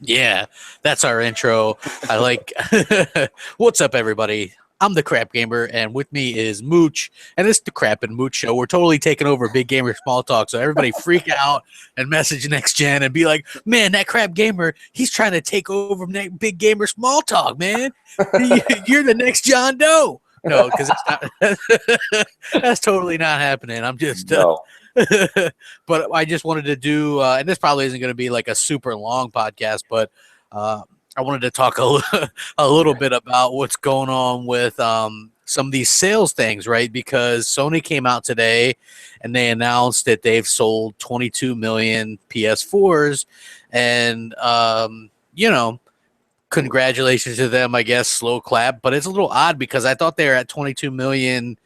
Yeah, that's our intro. I like. What's up, everybody? I'm the Crap Gamer, and with me is Mooch, and it's the Crap and Mooch Show. We're totally taking over Big Gamer Small Talk, so everybody freak out and message Next Gen and be like, "Man, that Crap Gamer, he's trying to take over Big Gamer Small Talk, man. You're the next John Doe." No, because that's totally not happening. I'm just No. but I just wanted to do, and this probably isn't going to be like a super long podcast, but I wanted to talk a little bit about what's going on with some of these sales things, right? Because Sony came out today and they announced that they've sold 22 million PS4s, and congratulations to them, I guess. Slow clap, but it's a little odd because I thought they were at 22 million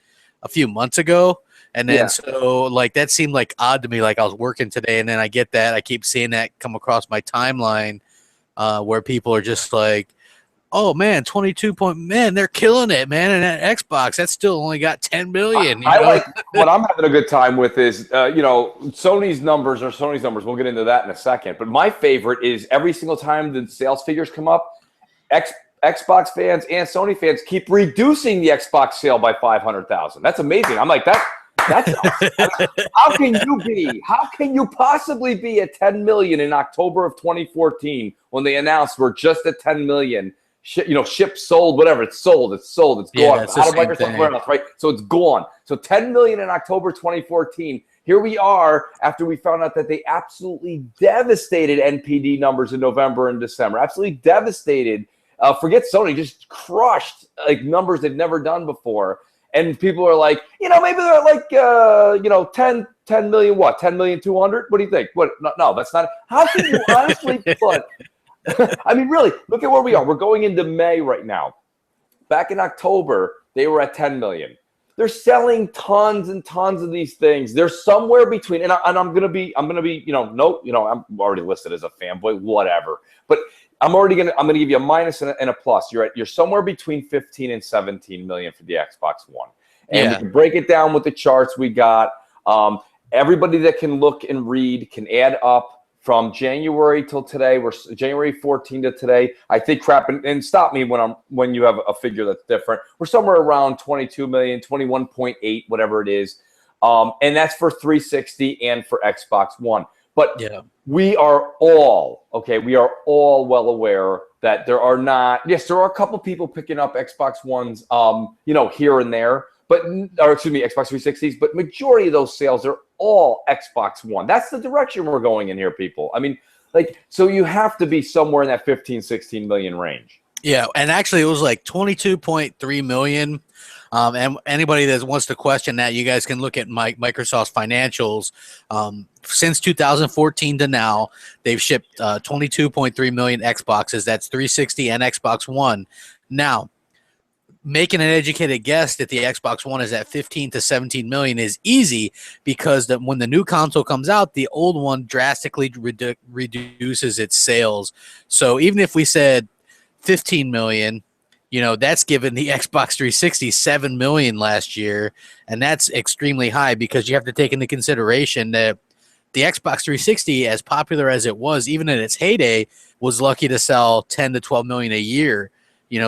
a few months ago. And then so like that seemed like odd to me. Like I was working today, and then I get that. I keep seeing that come across my timeline where people are just like, "Oh man, 22 point man, they're killing it, man!" And that Xbox, that's still only got 10 million. I like what I'm having a good time with is Sony's numbers are Sony's numbers. We'll get into that in a second. But my favorite is every single time the sales figures come up, Xbox fans and Sony fans keep reducing the Xbox sale by 500,000. That's amazing. I'm like that. That's how can you be? How can you possibly be at 10 million in October of 2014 when they announced we're just at 10 million? Shipped, sold, whatever. It's sold. It's gone. It's out of Microsoft warehouse, right? So it's gone. So 10 million in October 2014. Here we are after we found out that they absolutely devastated NPD numbers in November and December. Absolutely devastated. Forget Sony, just crushed like numbers they've never done before. And people are like, maybe they're like, 10 million, what? 10 million 200? What do you think? What? No, that's not. How can you honestly put? I mean, really, look at where we are. We're going into May right now. Back in October, they were at 10 million. They're selling tons and tons of these things. They're somewhere between, and I'm gonna be, I'm already listed as a fanboy, whatever. But I'm gonna give you a minus and a plus. You're somewhere between 15 and 17 million for the Xbox One. And we can break it down with the charts we got. Everybody that can look and read can add up from January till today. We're January 14 to today. I think and stop me when you have a figure that's different. We're somewhere around 22 million, 21.8, whatever it is. And that's for 360 and for Xbox One. But we are all well aware that there are a couple people picking up Xbox Ones, here and there, Xbox 360s, but majority of those sales are all Xbox One. That's the direction we're going in here, people. I mean, so you have to be somewhere in that 15, 16 million range. Yeah, and actually it was like 22.3 million. And anybody that wants to question that, you guys can look at Microsoft's financials. Since 2014 to now, they've shipped 22.3 million Xboxes. That's 360 and Xbox One. Now, making an educated guess that the Xbox One is at 15 to 17 million is easy because when the new console comes out, the old one drastically reduces its sales. So even if we said 15 million, that's given the Xbox 360 7 million last year, and that's extremely high because you have to take into consideration that the Xbox 360, as popular as it was, even in its heyday, was lucky to sell 10 to 12 million a year,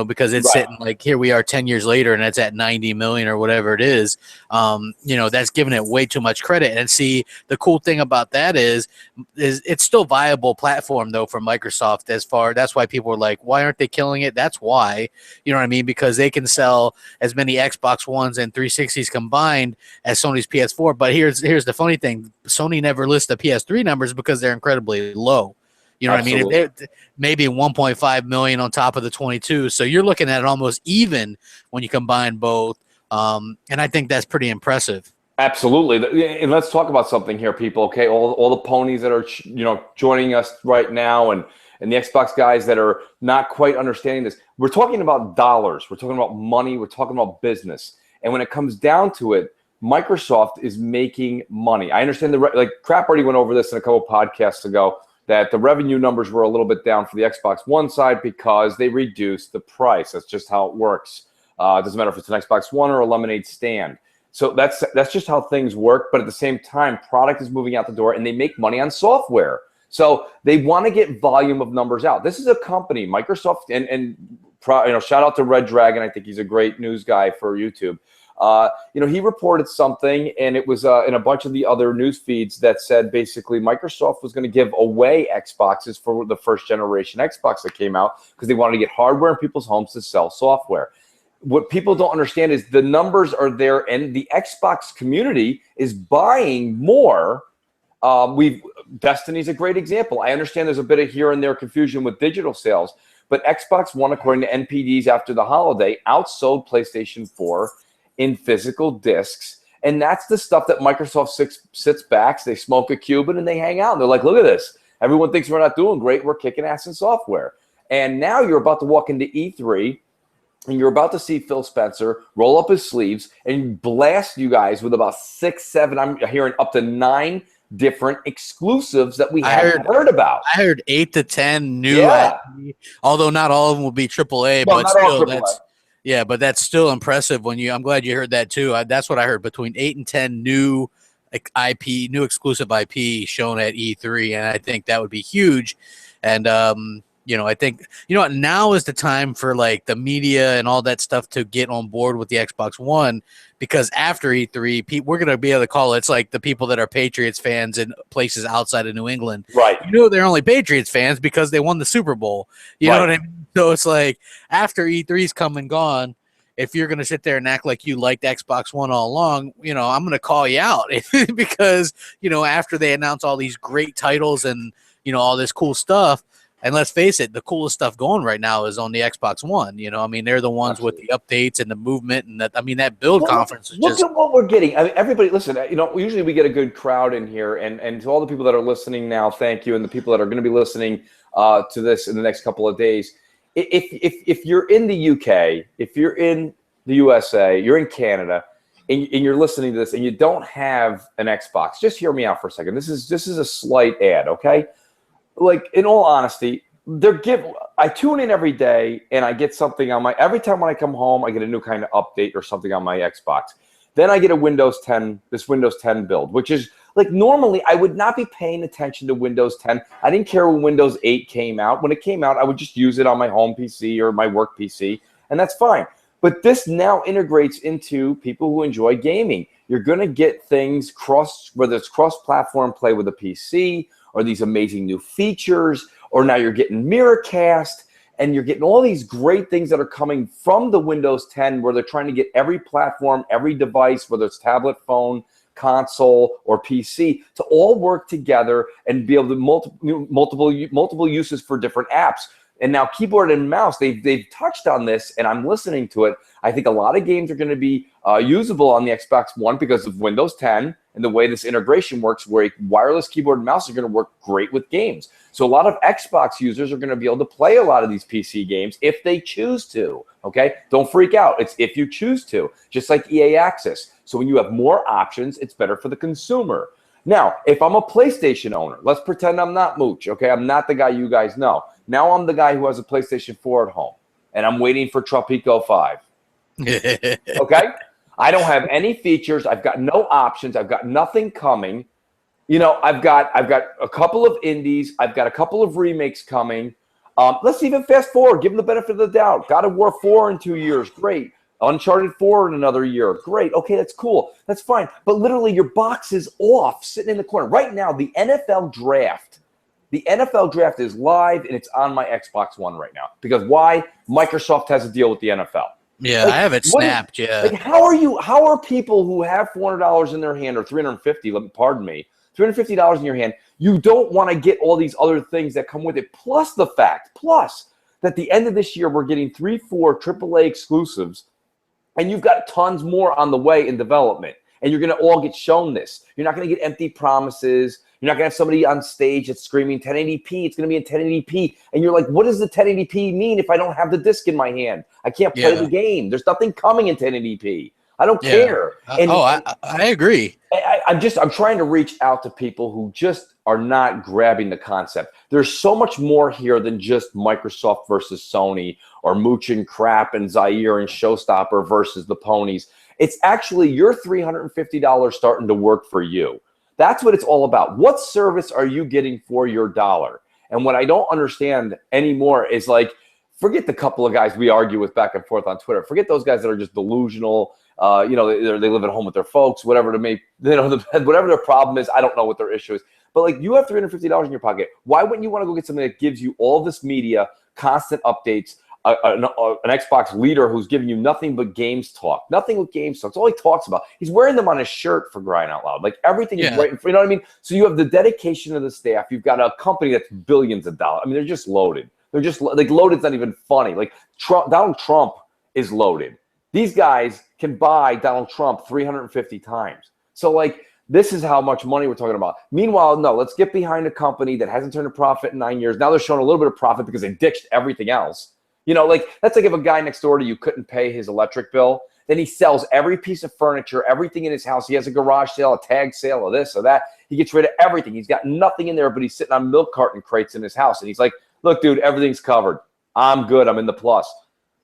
because it's sitting like here we are 10 years later and it's at 90 million or whatever it is. That's giving it way too much credit. And see, the cool thing about that is it's still viable platform though for Microsoft that's why people are like, why aren't they killing it? That's why, you know what I mean? Because they can sell as many Xbox Ones and 360s combined as Sony's PS4. But here's the funny thing. Sony never lists the PS3 numbers because they're incredibly low. You know Absolutely. What I mean? If maybe 1.5 million on top of the 22. So you're looking at it almost even when you combine both. And I think that's pretty impressive. Absolutely. And let's talk about something here, people. Okay, all the ponies that are joining us right now, and the Xbox guys that are not quite understanding this. We're talking about dollars. We're talking about money. We're talking about business. And when it comes down to it, Microsoft is making money. I understand Crap already went over this in a couple podcasts ago, that the revenue numbers were a little bit down for the Xbox One side because they reduced the price. That's just how it works. It doesn't matter if it's an Xbox One or a lemonade stand. So that's just how things work. But at the same time, product is moving out the door, and they make money on software. So they want to get volume of numbers out. This is a company, Microsoft, and shout out to Red Dragon. I think he's a great news guy for YouTube. He reported something, and it was in a bunch of the other news feeds that said basically Microsoft was going to give away Xboxes for the first generation Xbox that came out because they wanted to get hardware in people's homes to sell software. What people don't understand is the numbers are there, and the Xbox community is buying more. Destiny's a great example. I understand there's a bit of here and there confusion with digital sales, but Xbox One, according to NPDs after the holiday, outsold PlayStation 4 in physical discs. And that's the stuff that Microsoft sits back, they smoke a Cuban, and they hang out. And they're like, look at this. Everyone thinks we're not doing great. We're kicking ass in software. And now you're about to walk into E3, and you're about to see Phil Spencer roll up his sleeves and blast you guys with about 6, 7, I'm hearing up to 9 different exclusives that we haven't heard about. I heard 8 to 10 new, IP, although not all of them will be AAA, but still, that's still impressive. I'm glad you heard that too. That's what I heard, between 8 and 10 new IP, new exclusive IP shown at E3, and I think that would be huge. And I think now is the time for like the media and all that stuff to get on board with the Xbox One, because after E3, we're gonna be able to call it's like the people that are Patriots fans in places outside of New England. Right. They're only Patriots fans because they won the Super Bowl. You know what I mean? So it's like after E3's come and gone, if you're gonna sit there and act like you liked Xbox One all along, I'm gonna call you out because after they announce all these great titles and all this cool stuff. And let's face it, the coolest stuff going right now is on the Xbox One. They're the ones with the updates and the movement, and that build conference is look at what we're getting. I mean, everybody, listen. Usually we get a good crowd in here, and to all the people that are listening now, thank you, and the people that are going to be listening to this in the next couple of days. If you're in the UK, if you're in the USA, you're in Canada, and you're listening to this, and you don't have an Xbox, just hear me out for a second. This is a slight ad, okay? Like, in all honesty, I tune in every day and I get something every time when I come home, I get a new kind of update or something on my Xbox. Then I get a Windows 10 build, which is like, normally I would not be paying attention to Windows 10. I didn't care when Windows 8 came out. When it came out, I would just use it on my home PC or my work PC, and that's fine. But this now integrates into people who enjoy gaming. You're going to get things whether it's cross-platform play with a PC, or these amazing new features, or now you're getting Miracast, and you're getting all these great things that are coming from the Windows 10, where they're trying to get every platform, every device, whether it's tablet, phone, console, or PC, to all work together and be able to multiple uses for different apps. And now keyboard and mouse, they've touched on this, and I'm listening to it. I think a lot of games are going to be usable on the Xbox One because of Windows 10 and the way this integration works, where a wireless keyboard and mouse are going to work great with games. So a lot of Xbox users are going to be able to play a lot of these PC games if they choose to, okay? Don't freak out. It's if you choose to, just like EA Access. So when you have more options, it's better for the consumer. Now, if I'm a PlayStation owner, let's pretend I'm not Mooch, okay? I'm not the guy you guys know. Now I'm the guy who has a PlayStation 4 at home, and I'm waiting for Tropico 5. Okay? I don't have any features. I've got no options. I've got nothing coming. I've got a couple of indies. I've got a couple of remakes coming. Let's even fast forward. Give them the benefit of the doubt. God of War 4 in 2 years. Great. Uncharted 4 in another year. Great. Okay, that's cool. That's fine. But literally your box is off, sitting in the corner. Right now, the NFL draft is live, and it's on my Xbox One right now. Because why? Microsoft has a deal with the NFL. Yeah, I have it snapped. Yeah. How are people who have $400 in their hand, or $350, pardon me, $350 in your hand, you don't want to get all these other things that come with it, plus that at the end of this year, we're getting 3-4 AAA exclusives, and you've got tons more on the way in development, and you're going to all get shown this. You're not going to get empty promises. You're not going to have somebody on stage that's screaming 1080p. It's going to be in 1080p. And you're like, what does the 1080p mean if I don't have the disc in my hand? I can't play the game. There's nothing coming in 1080p. I don't care. I agree. I'm trying to reach out to people who just are not grabbing the concept. There's so much more here than just Microsoft versus Sony, or Mooch and Crap and Zaire and Showstopper versus the ponies. It's actually your $350 starting to work for you. That's what it's all about. What service are you getting for your dollar? And what I don't understand anymore is like, forget the couple of guys we argue with back and forth on Twitter. Forget those guys that are just delusional. You know, they live at home with their folks, whatever to make, you know, whatever their problem is. I don't know what their issue is. But like, you have $350 in your pocket. Why wouldn't you want to go get something that gives you all this media, constant updates, an Xbox leader who's giving you nothing but games talk, nothing but games talk. It's all he talks about. He's wearing them on his shirt, for crying out loud. Like, everything is right in front, you know what I mean? So you have the dedication of the staff. You've got a company that's billions of dollars. I mean, they're just loaded. They're just like, loaded's not even funny. Like, Donald Trump is loaded. These guys can buy Donald Trump 350 times. So like, this is how much money we're talking about. Meanwhile, no, let's get behind a company that hasn't turned a profit in 9 years. Now they're showing a little bit of profit because they ditched everything else. You know, like, that's like if a guy next door to you couldn't pay his electric bill, then he sells every piece of furniture, everything in his house. He has a garage sale, a tag sale, or this or that. He gets rid of everything. He's got nothing in there, but he's sitting on milk carton crates in his house. And he's like, look, dude, everything's covered. I'm good. I'm in the plus.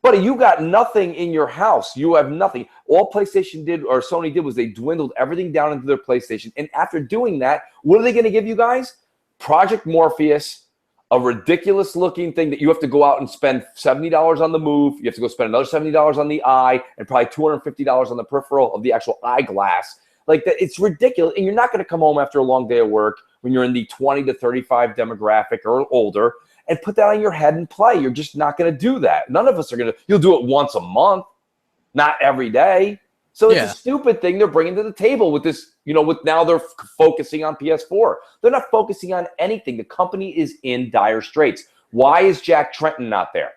Buddy, you got nothing in your house. You have nothing. All PlayStation did, or Sony did, was they dwindled everything down into their PlayStation. And after doing that, what are they going to give you guys? Project Morpheus, a ridiculous looking thing that you have to go out and spend $70 on the Move. You have to go spend another $70 on the eye and probably $250 on the peripheral of the actual eyeglass. Like that, it's ridiculous. And you're not going to come home after a long day of work when you're in the 20 to 35 demographic or older and put that on your head and play. You're just not going to do that. None of us are going to. You'll do it once a month, not every day. So it's a stupid thing they're bringing to the table with this, you know, with now they're focusing on PS4. They're not focusing on anything. The company is in dire straits. Why is Jack Tretton not there?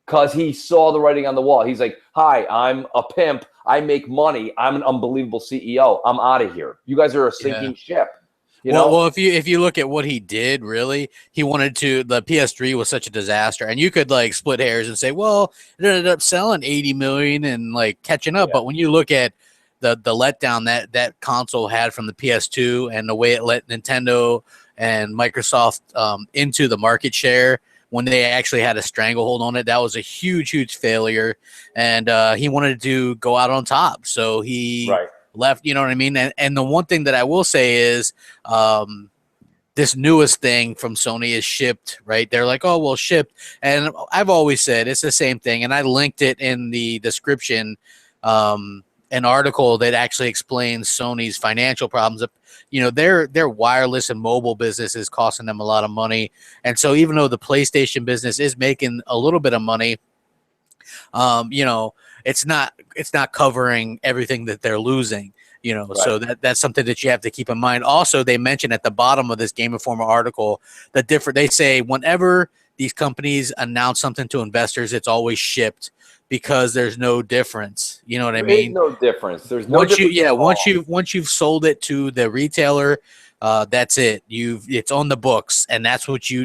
Because he saw the writing on the wall. He's like, hi, I'm a pimp. I make money. I'm an unbelievable CEO. I'm out of here. You guys are a sinking ship. You know? Well, if you look at what he did, really, he wanted to. The PS3 was such a disaster, and you could like split hairs and say, well, it ended up selling 80 million and like catching up. But when you look at the letdown that console had from the PS2 and the way it let Nintendo and Microsoft into the market share when they actually had a stranglehold on it, that was a huge failure. And he wanted to go out on top, so he left, you know what I mean? And the one thing that I will say is this newest thing from Sony is shipped, right? They're like, oh, well, shipped. And I've always said it's the same thing. And I linked it in the description, an article that actually explains Sony's financial problems. You know, their wireless and mobile business is costing them a lot of money. And so even though the PlayStation business is making a little bit of money, you know, it's not covering everything that they're losing, you know. So that's something that you have to keep in mind. Also, they mention at the bottom of this Game Informer article that they say whenever these companies announce something to investors, it's always shipped because there's no difference. You know what I mean? There's no difference. There's no difference. Once you've sold it to the retailer, that's it. It's on the books, and that's what you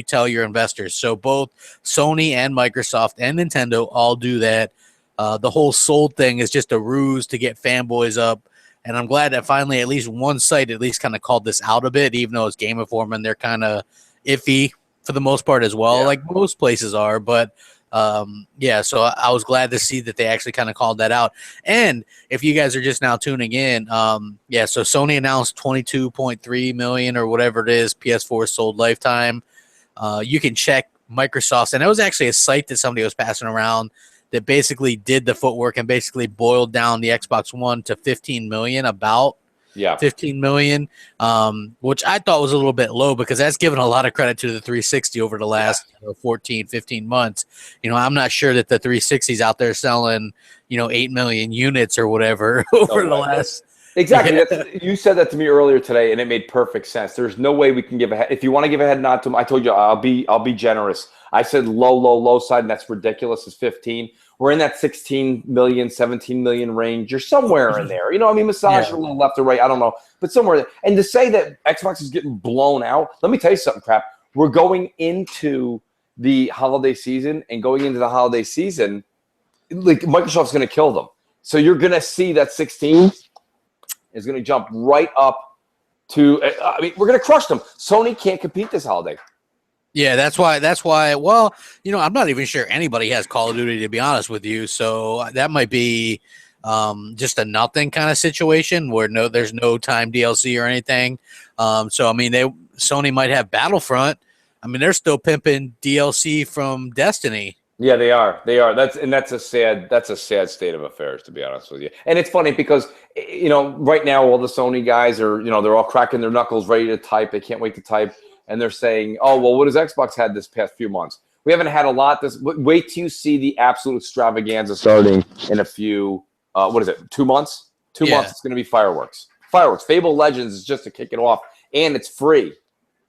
tell your investors. So both Sony and Microsoft and Nintendo all do that. The whole sold thing is just a ruse to get fanboys up, and I'm glad that finally at least one site at least kind of called this out a bit, even though it's Game Informer and they're kind of iffy for the most part as well, like most places are. But so I was glad to see that they actually kind of called that out. And if you guys are just now tuning in, so Sony announced 22.3 million or whatever it is PS4 sold lifetime. You can check Microsoft's, and it was actually a site that somebody was passing around that basically did the footwork and basically boiled down the Xbox One to 15 million, about 15 million, which I thought was a little bit low because that's given a lot of credit to the 360 over the last 14, 15 months. You know, I'm not sure that the 360's out there selling, 8 million units or whatever over the last. Exactly. You said that to me earlier today, and it made perfect sense. There's no way we can give a head. If you want to give a head nod to them, I told you I'll be generous. I said low side, and that's ridiculous. Is 15. We're in that 16 million, 17 million range. You're somewhere in there. You know, I mean, massage a little left or right. I don't know, but somewhere there. And to say that Xbox is getting blown out, let me tell you something, Crap. We're going into the holiday season, and going into the holiday season, like Microsoft's going to kill them. So you're going to see that 16 is going to jump right up to. I mean, we're going to crush them. Sony can't compete this holiday. Yeah, that's why. Well, I'm not even sure anybody has Call of Duty, to be honest with you. So that might be just a nothing kind of situation where there's no time DLC or anything. So I mean, Sony might have Battlefront. I mean, they're still pimping DLC from Destiny. Yeah, they are. They are. That's a sad state of affairs, to be honest with you. And it's funny because right now all the Sony guys are they're all cracking their knuckles, ready to type. They can't wait to type, and they're saying, "Oh, well, what has Xbox had this past few months? We haven't had a lot. Wait till you see the absolute extravaganza starting in a few. What is it? 2 months? 2 months. It's going to be fireworks. Fireworks. Fable Legends is just to kick it off, and it's free.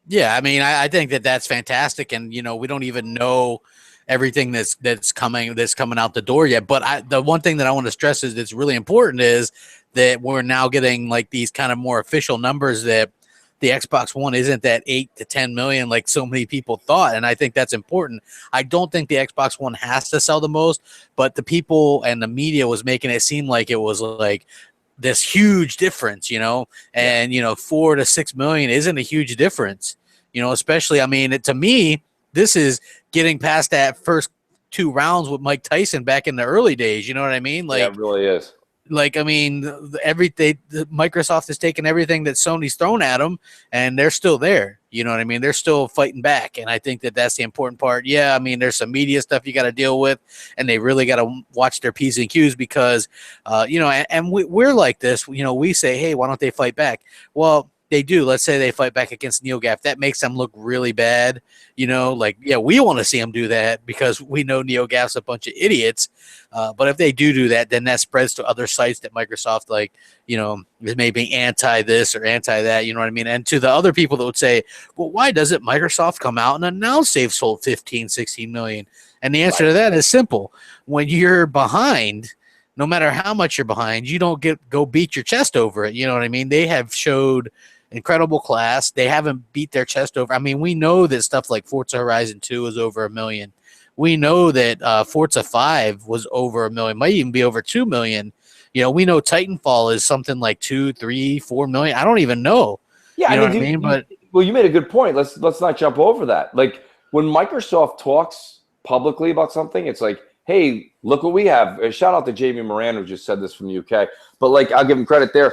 Yeah, I mean, I think that's fantastic, and we don't even know everything that's coming out the door yet. But the one thing that I want to stress is that's really important is that we're now getting like these kind of more official numbers that the Xbox One isn't that 8 to 10 million like so many people thought, and I think that's important. I don't think the Xbox One has to sell the most, but the people and the media was making it seem like it was like this huge difference, and 4 to 6 million isn't a huge difference, especially, I mean, to me, this is getting past that first 2 rounds with Mike Tyson back in the early days. You know what I mean? Like, yeah, it really is. Like, I mean, Microsoft has taken everything that Sony's thrown at them, and they're still there. You know what I mean? They're still fighting back, and I think that's the important part. Yeah, I mean, there's some media stuff you got to deal with, and they really got to watch their P's and Q's because, and we're like this. We say, hey, why don't they fight back? Well, they do. Let's say they fight back against NeoGAF. That makes them look really bad. We want to see them do that because we know NeoGAF's a bunch of idiots. But if they do that, then that spreads to other sites that Microsoft, is maybe anti this or anti that. You know what I mean? And to the other people that would say, well, why doesn't Microsoft come out and announce they've sold 15, 16 million? And the answer to that is simple. When you're behind, no matter how much you're behind, you don't go beat your chest over it. You know what I mean? They have showed incredible class. They haven't beat their chest over. I mean, we know that stuff like Forza Horizon 2 is over 1 million. We know that Forza 5 was over 1 million, might even be over 2 million. We know Titanfall is something like 2, 3, 4 million. I don't even know. Yeah, you know what I mean? But you made a good point. Let's not jump over that. Like when Microsoft talks publicly about something, it's like, hey, look what we have. Shout out to Jamie Moran, who just said this from the UK. But I'll give him credit there.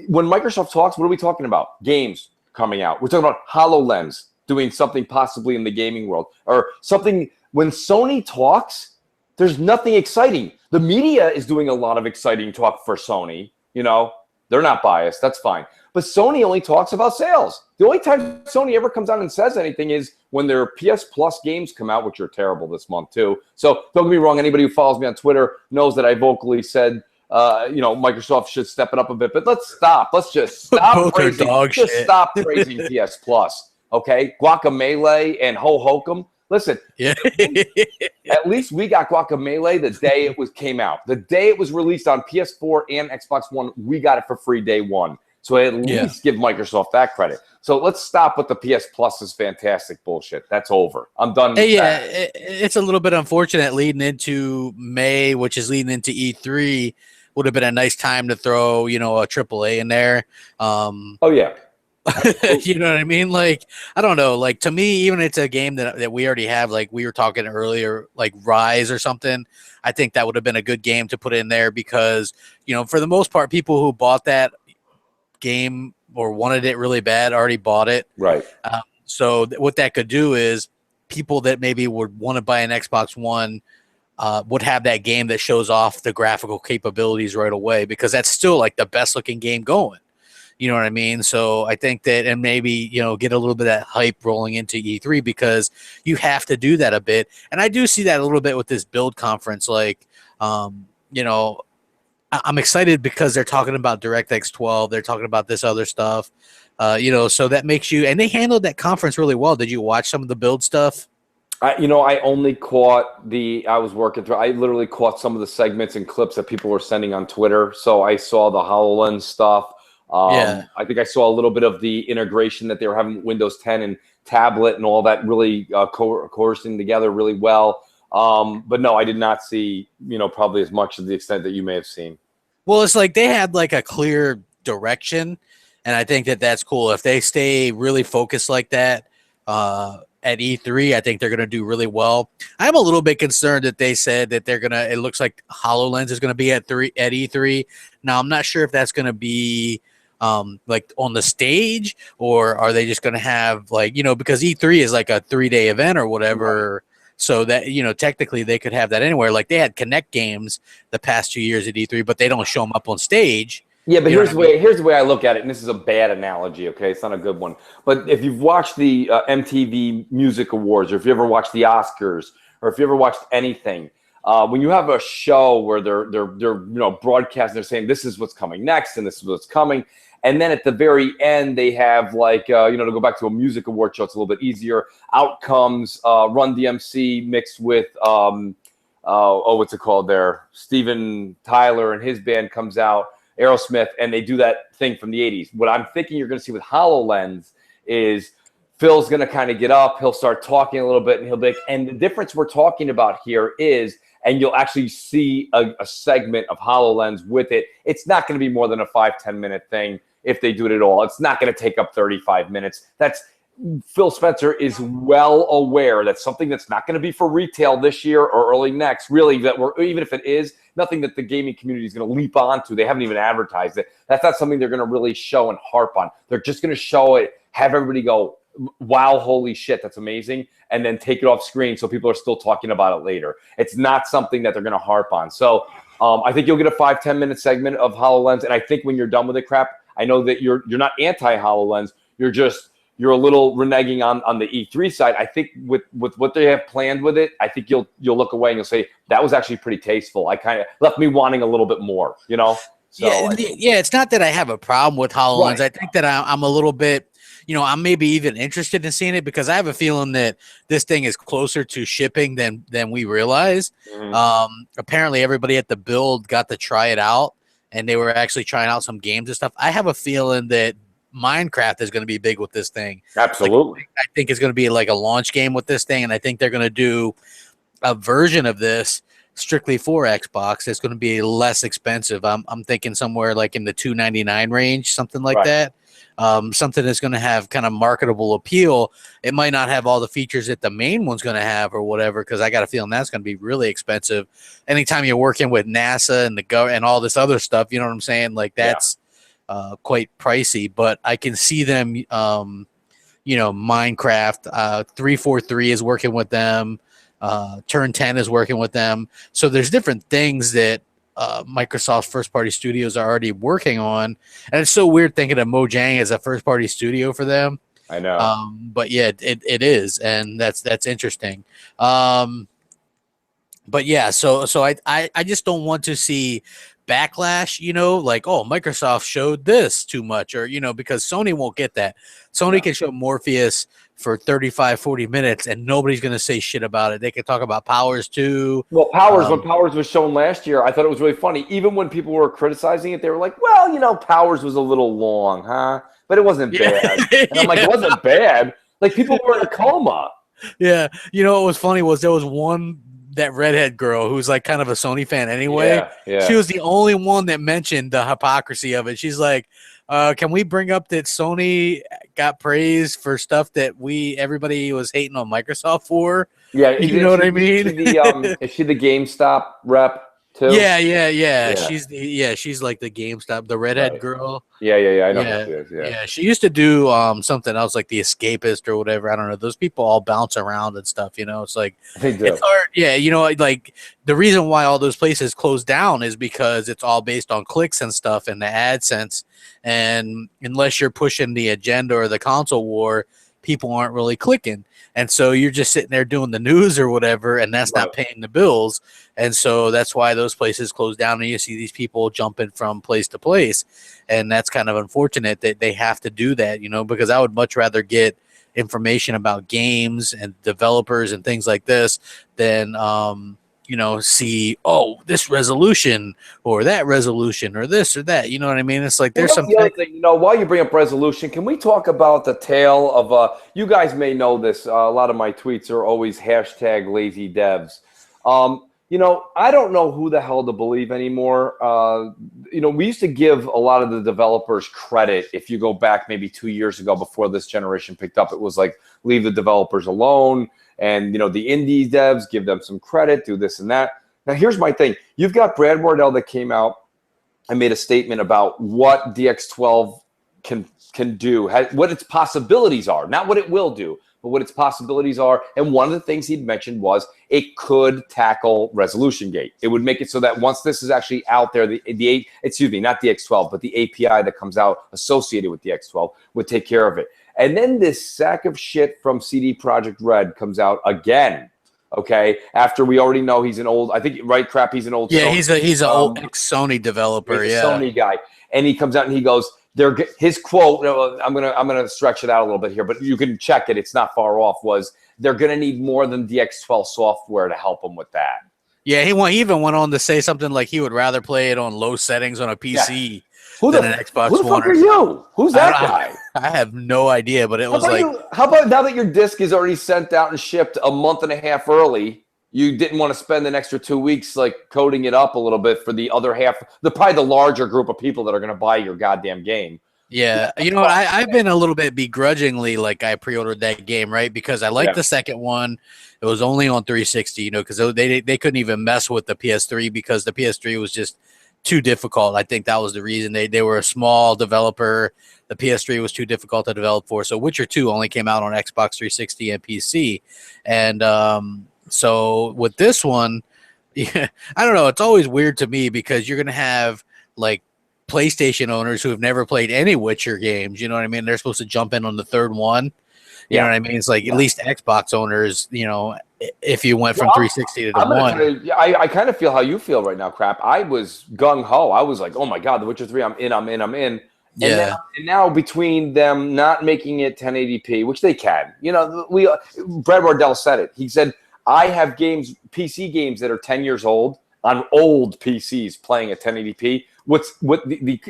When Microsoft talks, what are we talking about? Games coming out. We're talking about HoloLens doing something possibly in the gaming world or something. When Sony talks, there's nothing exciting. The media is doing a lot of exciting talk for Sony. They're not biased. That's fine. But Sony only talks about sales. The only time Sony ever comes out and says anything is when their PS Plus games come out, which are terrible this month too. So don't get me wrong. Anybody who follows me on Twitter knows that I vocally said, Microsoft should step it up a bit. But let's stop. Let's just stop praising. Stop praising PS Plus. Okay, Guacamelee and Ho Hokum. Listen, yeah. At least we got Guacamelee the day it came out. The day it was released on PS4 and Xbox One, we got it for free day one. So at least give Microsoft that credit. So let's stop with the PS Plus is fantastic bullshit. That's over. I'm done with that. It's a little bit unfortunate leading into May, which is leading into E3. Would have been a nice time to throw, a AAA in there. Oh, yeah. You know what I mean? Like, I don't know. Like, to me, even it's a game that we already have, like we were talking earlier, like Rise or something. I think that would have been a good game to put in there because, for the most part, people who bought that game or wanted it really bad already bought it. Right. So what that could do is people that maybe would want to buy an Xbox One would have that game that shows off the graphical capabilities right away because that's still like the best looking game going. You know what I mean? So I think that, and maybe, get a little bit of that hype rolling into E3 because you have to do that a bit. And I do see that a little bit with this build conference. Like, I'm excited because they're talking about DirectX 12. They're talking about this other stuff, so that makes you, and they handled that conference really well. Did you watch some of the build stuff? I only caught I was working through, I literally caught some of the segments and clips that people were sending on Twitter. So I saw the HoloLens stuff. I think I saw a little bit of the integration that they were having with Windows 10 and tablet and all that really coercing together really well. But no, I did not see, probably as much to the extent that you may have seen. Well, it's like they had like a clear direction, and I think that that's cool. If they stay really focused like that, at E3. I think they're going to do really well. I'm a little bit concerned that they said that they're going to, it looks like HoloLens is going to be at E3. Now, I'm not sure if that's going to be like on the stage, or are they just going to have like, you know, because E3 is like a 3-day event or whatever. Right. So that, you know, technically they could have that anywhere. Like they had Connect games the past 2 years at E3, but they don't show them up on stage. Yeah, but here's the way I look at it, and this is a bad analogy, okay? It's not a good one. But if you've watched the MTV Music Awards, or if you ever watched the Oscars, or if you ever watched anything, when you have a show where they're you know, broadcasting, they're saying this is what's coming next, and this is what's coming, and then at the very end they have like you know, to go back to a music award show, it's a little bit easier. Out comes Run DMC mixed with what's it called there? Steven Tyler and his band comes out. Aerosmith, and they do that thing from the 80s. What I'm thinking you're going to see with HoloLens is Phil's going to kind of get up, he'll start talking a little bit, and he'll be like, and the difference we're talking about here is, and you'll actually see a segment of HoloLens with it. It's not going to be more than a 5-10 minute thing if they do it at all. It's not going to take up 35 minutes. Phil Spencer is well aware that's something that's not going to be for retail this year or early next, really, even if it is, nothing that the gaming community is going to leap onto. They haven't even advertised it. That's not something they're going to really show and harp on. They're just going to show it, have everybody go, wow, holy shit, that's amazing, and then take it off screen so people are still talking about it later. It's not something that they're going to harp on. So I think you'll get a 5-10 minute segment of HoloLens, and I think when you're done with it, Crap, I know that you're not anti-HoloLens. You're a little reneging on the E3 side. I think with what they have planned with it, I think you'll look away and you'll say, that was actually pretty tasteful. I kind of left me wanting a little bit more, you know? So, yeah, it's not that I have a problem with HoloLens. Right. I think that I'm a little bit, you know, I'm maybe even interested in seeing it because I have a feeling that this thing is closer to shipping than we realize. Mm-hmm. Apparently everybody at the build got to try it out, and they were actually trying out some games and stuff. I have a feeling that Minecraft is going to be big with this thing. Absolutely. Like, I think it's going to be like a launch game with this thing, and I think they're going to do a version of this strictly for Xbox. It's going to be less expensive. I'm thinking somewhere like in the $299 range, something like that. Something that's going to have kind of marketable appeal. It might not have all the features that the main one's going to have or whatever, because I got a feeling that's going to be really expensive. Anytime you're working with NASA and and all this other stuff, you know what I'm saying? Like that's quite pricey, but I can see them, you know, Minecraft, 343 is working with them. Turn 10 is working with them. So there's different things that Microsoft's first-party studios are already working on, and it's so weird thinking of Mojang as a first-party studio for them. I know, but yeah, it is, and that's interesting. But yeah, so I just don't want to see backlash, you know, like, oh, Microsoft showed this too much, or, you know, because Sony won't get that. Sony can show Morpheus for 35-40 minutes and nobody's going to say shit about it. They can talk about Powers too. Well, when Powers was shown last year, I thought it was really funny. Even when people were criticizing it, they were like, well, you know, Powers was a little long, huh? But it wasn't bad. And I'm like, it wasn't bad. Like, people were in a coma. Yeah. You know, what was funny was there was that redhead girl who's like kind of a Sony fan anyway. Yeah. She was the only one that mentioned the hypocrisy of it. She's like, can we bring up that Sony got praised for stuff that everybody was hating on Microsoft for? Yeah, you know what I mean? Is she the GameStop rep too? Yeah. She's like the GameStop, the redhead girl. Yeah. I know who she is. Yeah. She used to do something else like The Escapist or whatever. I don't know. Those people all bounce around and stuff. You know, it's like it's hard. Yeah, you know, like the reason why all those places closed down is because it's all based on clicks and stuff and the AdSense. And unless you're pushing the agenda or the console war, people aren't really clicking. And so you're just sitting there doing the news or whatever, and that's not paying the bills. And so that's why those places close down, and you see these people jumping from place to place. And that's kind of unfortunate that they have to do that, you know, because I would much rather get information about games and developers and things like this than, you know, see, oh, this resolution or that resolution or this or that. You know what I mean? It's like there's some other thing, you know, while you bring up resolution, can we talk about the tale of you guys may know this. A lot of my tweets are always hashtag lazy devs. You know, I don't know who the hell to believe anymore. You know, we used to give a lot of the developers credit. If you go back maybe 2 years ago before this generation picked up, it was like, leave the developers alone. And, you know, the indie devs, give them some credit, do this and that. Now, here's my thing. You've got Brad Wardell that came out and made a statement about what DX12 can do, what its possibilities are, not what it will do, but what its possibilities are. And one of the things he'd mentioned was it could tackle resolution gate. It would make it so that once this is actually out there, excuse me, not DX12, but the API that comes out associated with DX12 would take care of it. And then this sack of shit from CD Projekt Red comes out again. Okay, after we already know he's an old, I think, right, Crap, he's an old, yeah, Sony, he's an old ex-Sony developer, yeah, Sony guy, and he comes out and he goes, his quote, I'm gonna stretch it out a little bit here, but you can check it, it's not far off, was they're gonna need more than DX12 software to help them with that. Yeah, he even went on to say something like he would rather play it on low settings on a PC. Yeah. Who the fuck are you? Who's that guy? I have no idea, but it was like... How about now that your disc is already sent out and shipped a month and a half early, you didn't want to spend an extra 2 weeks like coding it up a little bit for the other half, probably the larger group of people that are going to buy your goddamn game. Yeah, you know what? I've been a little bit begrudgingly like I pre-ordered that game, right? Because I liked the second one. It was only on 360, you know, because they couldn't even mess with the PS3 because the PS3 was just too difficult. I think that was the reason. They were a small developer. The PS3 was too difficult to develop for. So Witcher 2 only came out on Xbox 360 and PC. And so with this one, yeah, I don't know. It's always weird to me because you're going to have like PlayStation owners who have never played any Witcher games. You know what I mean? They're supposed to jump in on the third one. You know what I mean? It's like at least Xbox owners, you know, if you went from 360 to the one. I kind of feel how you feel right now, Crap. I was gung-ho. I was like, oh my God, The Witcher 3, I'm in. And now between them not making it 1080p, which they can, you know, Brad Wardell said it. He said, I have PC games that are 10 years old on old PCs playing at 1080p.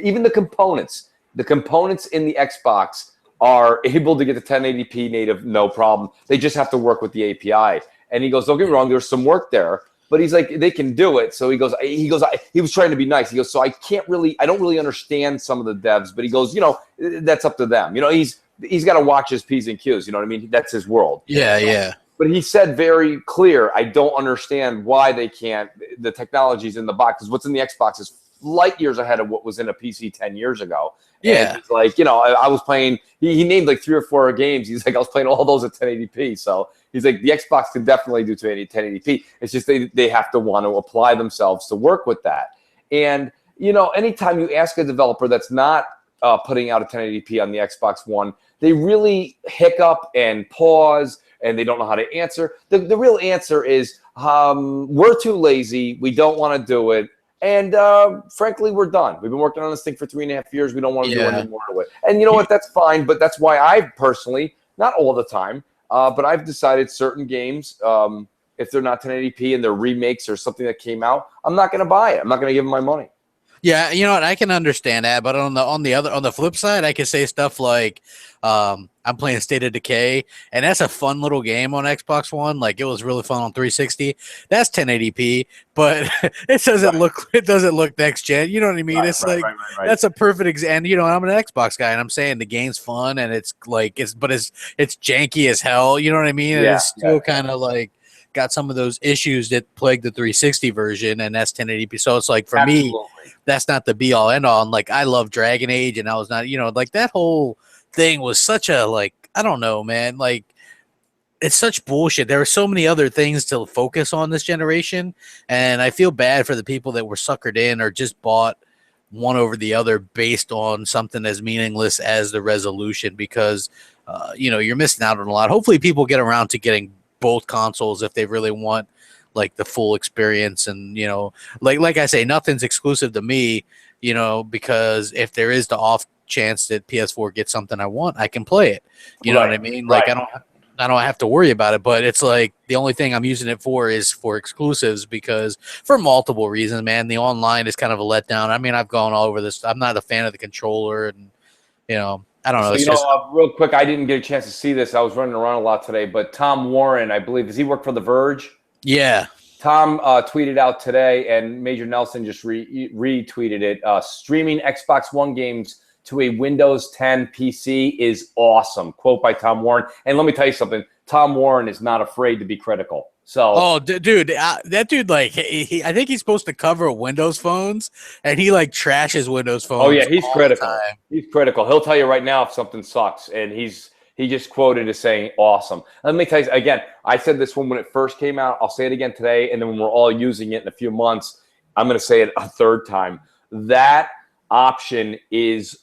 Even the components in the Xbox are able to get the 1080p native, no problem. They just have to work with the API. And he goes, don't get me wrong, there's some work there, but he's like, they can do it. So he was trying to be nice. He goes, so I don't really understand some of the devs, but he goes, you know, that's up to them. You know, he's got to watch his P's and Q's. You know what I mean? That's his world. Yeah. But he said very clear, I don't understand why they can't. The technology's in the box, because what's in the Xbox is light years ahead of what was in a PC 10 years ago. Yeah. And he's like, you know, I was playing, he named like 3 or 4 games. He's like, I was playing all those at 1080p. So he's like, the Xbox can definitely do 1080p. It's just they have to want to apply themselves to work with that. And, you know, anytime you ask a developer that's not putting out a 1080p on the Xbox One, they really hiccup and pause and they don't know how to answer. The real answer is we're too lazy. We don't want to do it. And frankly, we're done. We've been working on this thing for 3.5 years. We don't want to do any more to it. And you know what? That's fine. But that's why I personally, not all the time, but I've decided certain games, if they're not 1080p and they're remakes or something that came out, I'm not going to buy it. I'm not going to give them my money. Yeah, you know what? I can understand that, but on the flip side, I can say stuff like, I'm playing State of Decay, and that's a fun little game on Xbox One. Like, it was really fun on 360. That's 1080p, but it doesn't look next gen. You know what I mean? Right. That's a perfect example. And you know, I'm an Xbox guy, and I'm saying the game's fun, and it's janky as hell. You know what I mean? And it's still kind of like got some of those issues that plague the 360 version, and that's 1080p. So it's like for me, that's not the be all end all. And like, I love Dragon Age, and I was not, you know, like that whole thing was such a, like, I don't know, man, like it's such bullshit. There are so many other things to focus on this generation, and I feel bad for the people that were suckered in or just bought one over the other based on something as meaningless as the resolution, because you know, you're missing out on a lot. Hopefully people get around to getting both consoles if they really want like the full experience. And you know, like I say, nothing's exclusive to me, you know, because if there is the off chance that PS4 gets something I want, I can play it. You know what I mean? Like, I don't have to worry about it, but it's like the only thing I'm using it for is for exclusives, because for multiple reasons, man, the online is kind of a letdown. I mean, I've gone all over this. I'm not a fan of the controller, and you know, I don't know. So, real quick, I didn't get a chance to see this. I was running around a lot today, but Tom Warren, I believe, does he work for The Verge? Yeah. Tom tweeted out today, and Major Nelson just retweeted it. Streaming Xbox One games to a Windows 10 PC is awesome. Quote by Tom Warren. And let me tell you something. Tom Warren is not afraid to be critical. So, dude, that dude, like, I think he's supposed to cover Windows phones, and he like trashes Windows phones. Oh yeah, he's critical. He's critical. He'll tell you right now if something sucks, and he just quoted as saying awesome. Let me tell you again. I said this one when it first came out. I'll say it again today, and then when we're all using it in a few months, I'm going to say it a third time. That option is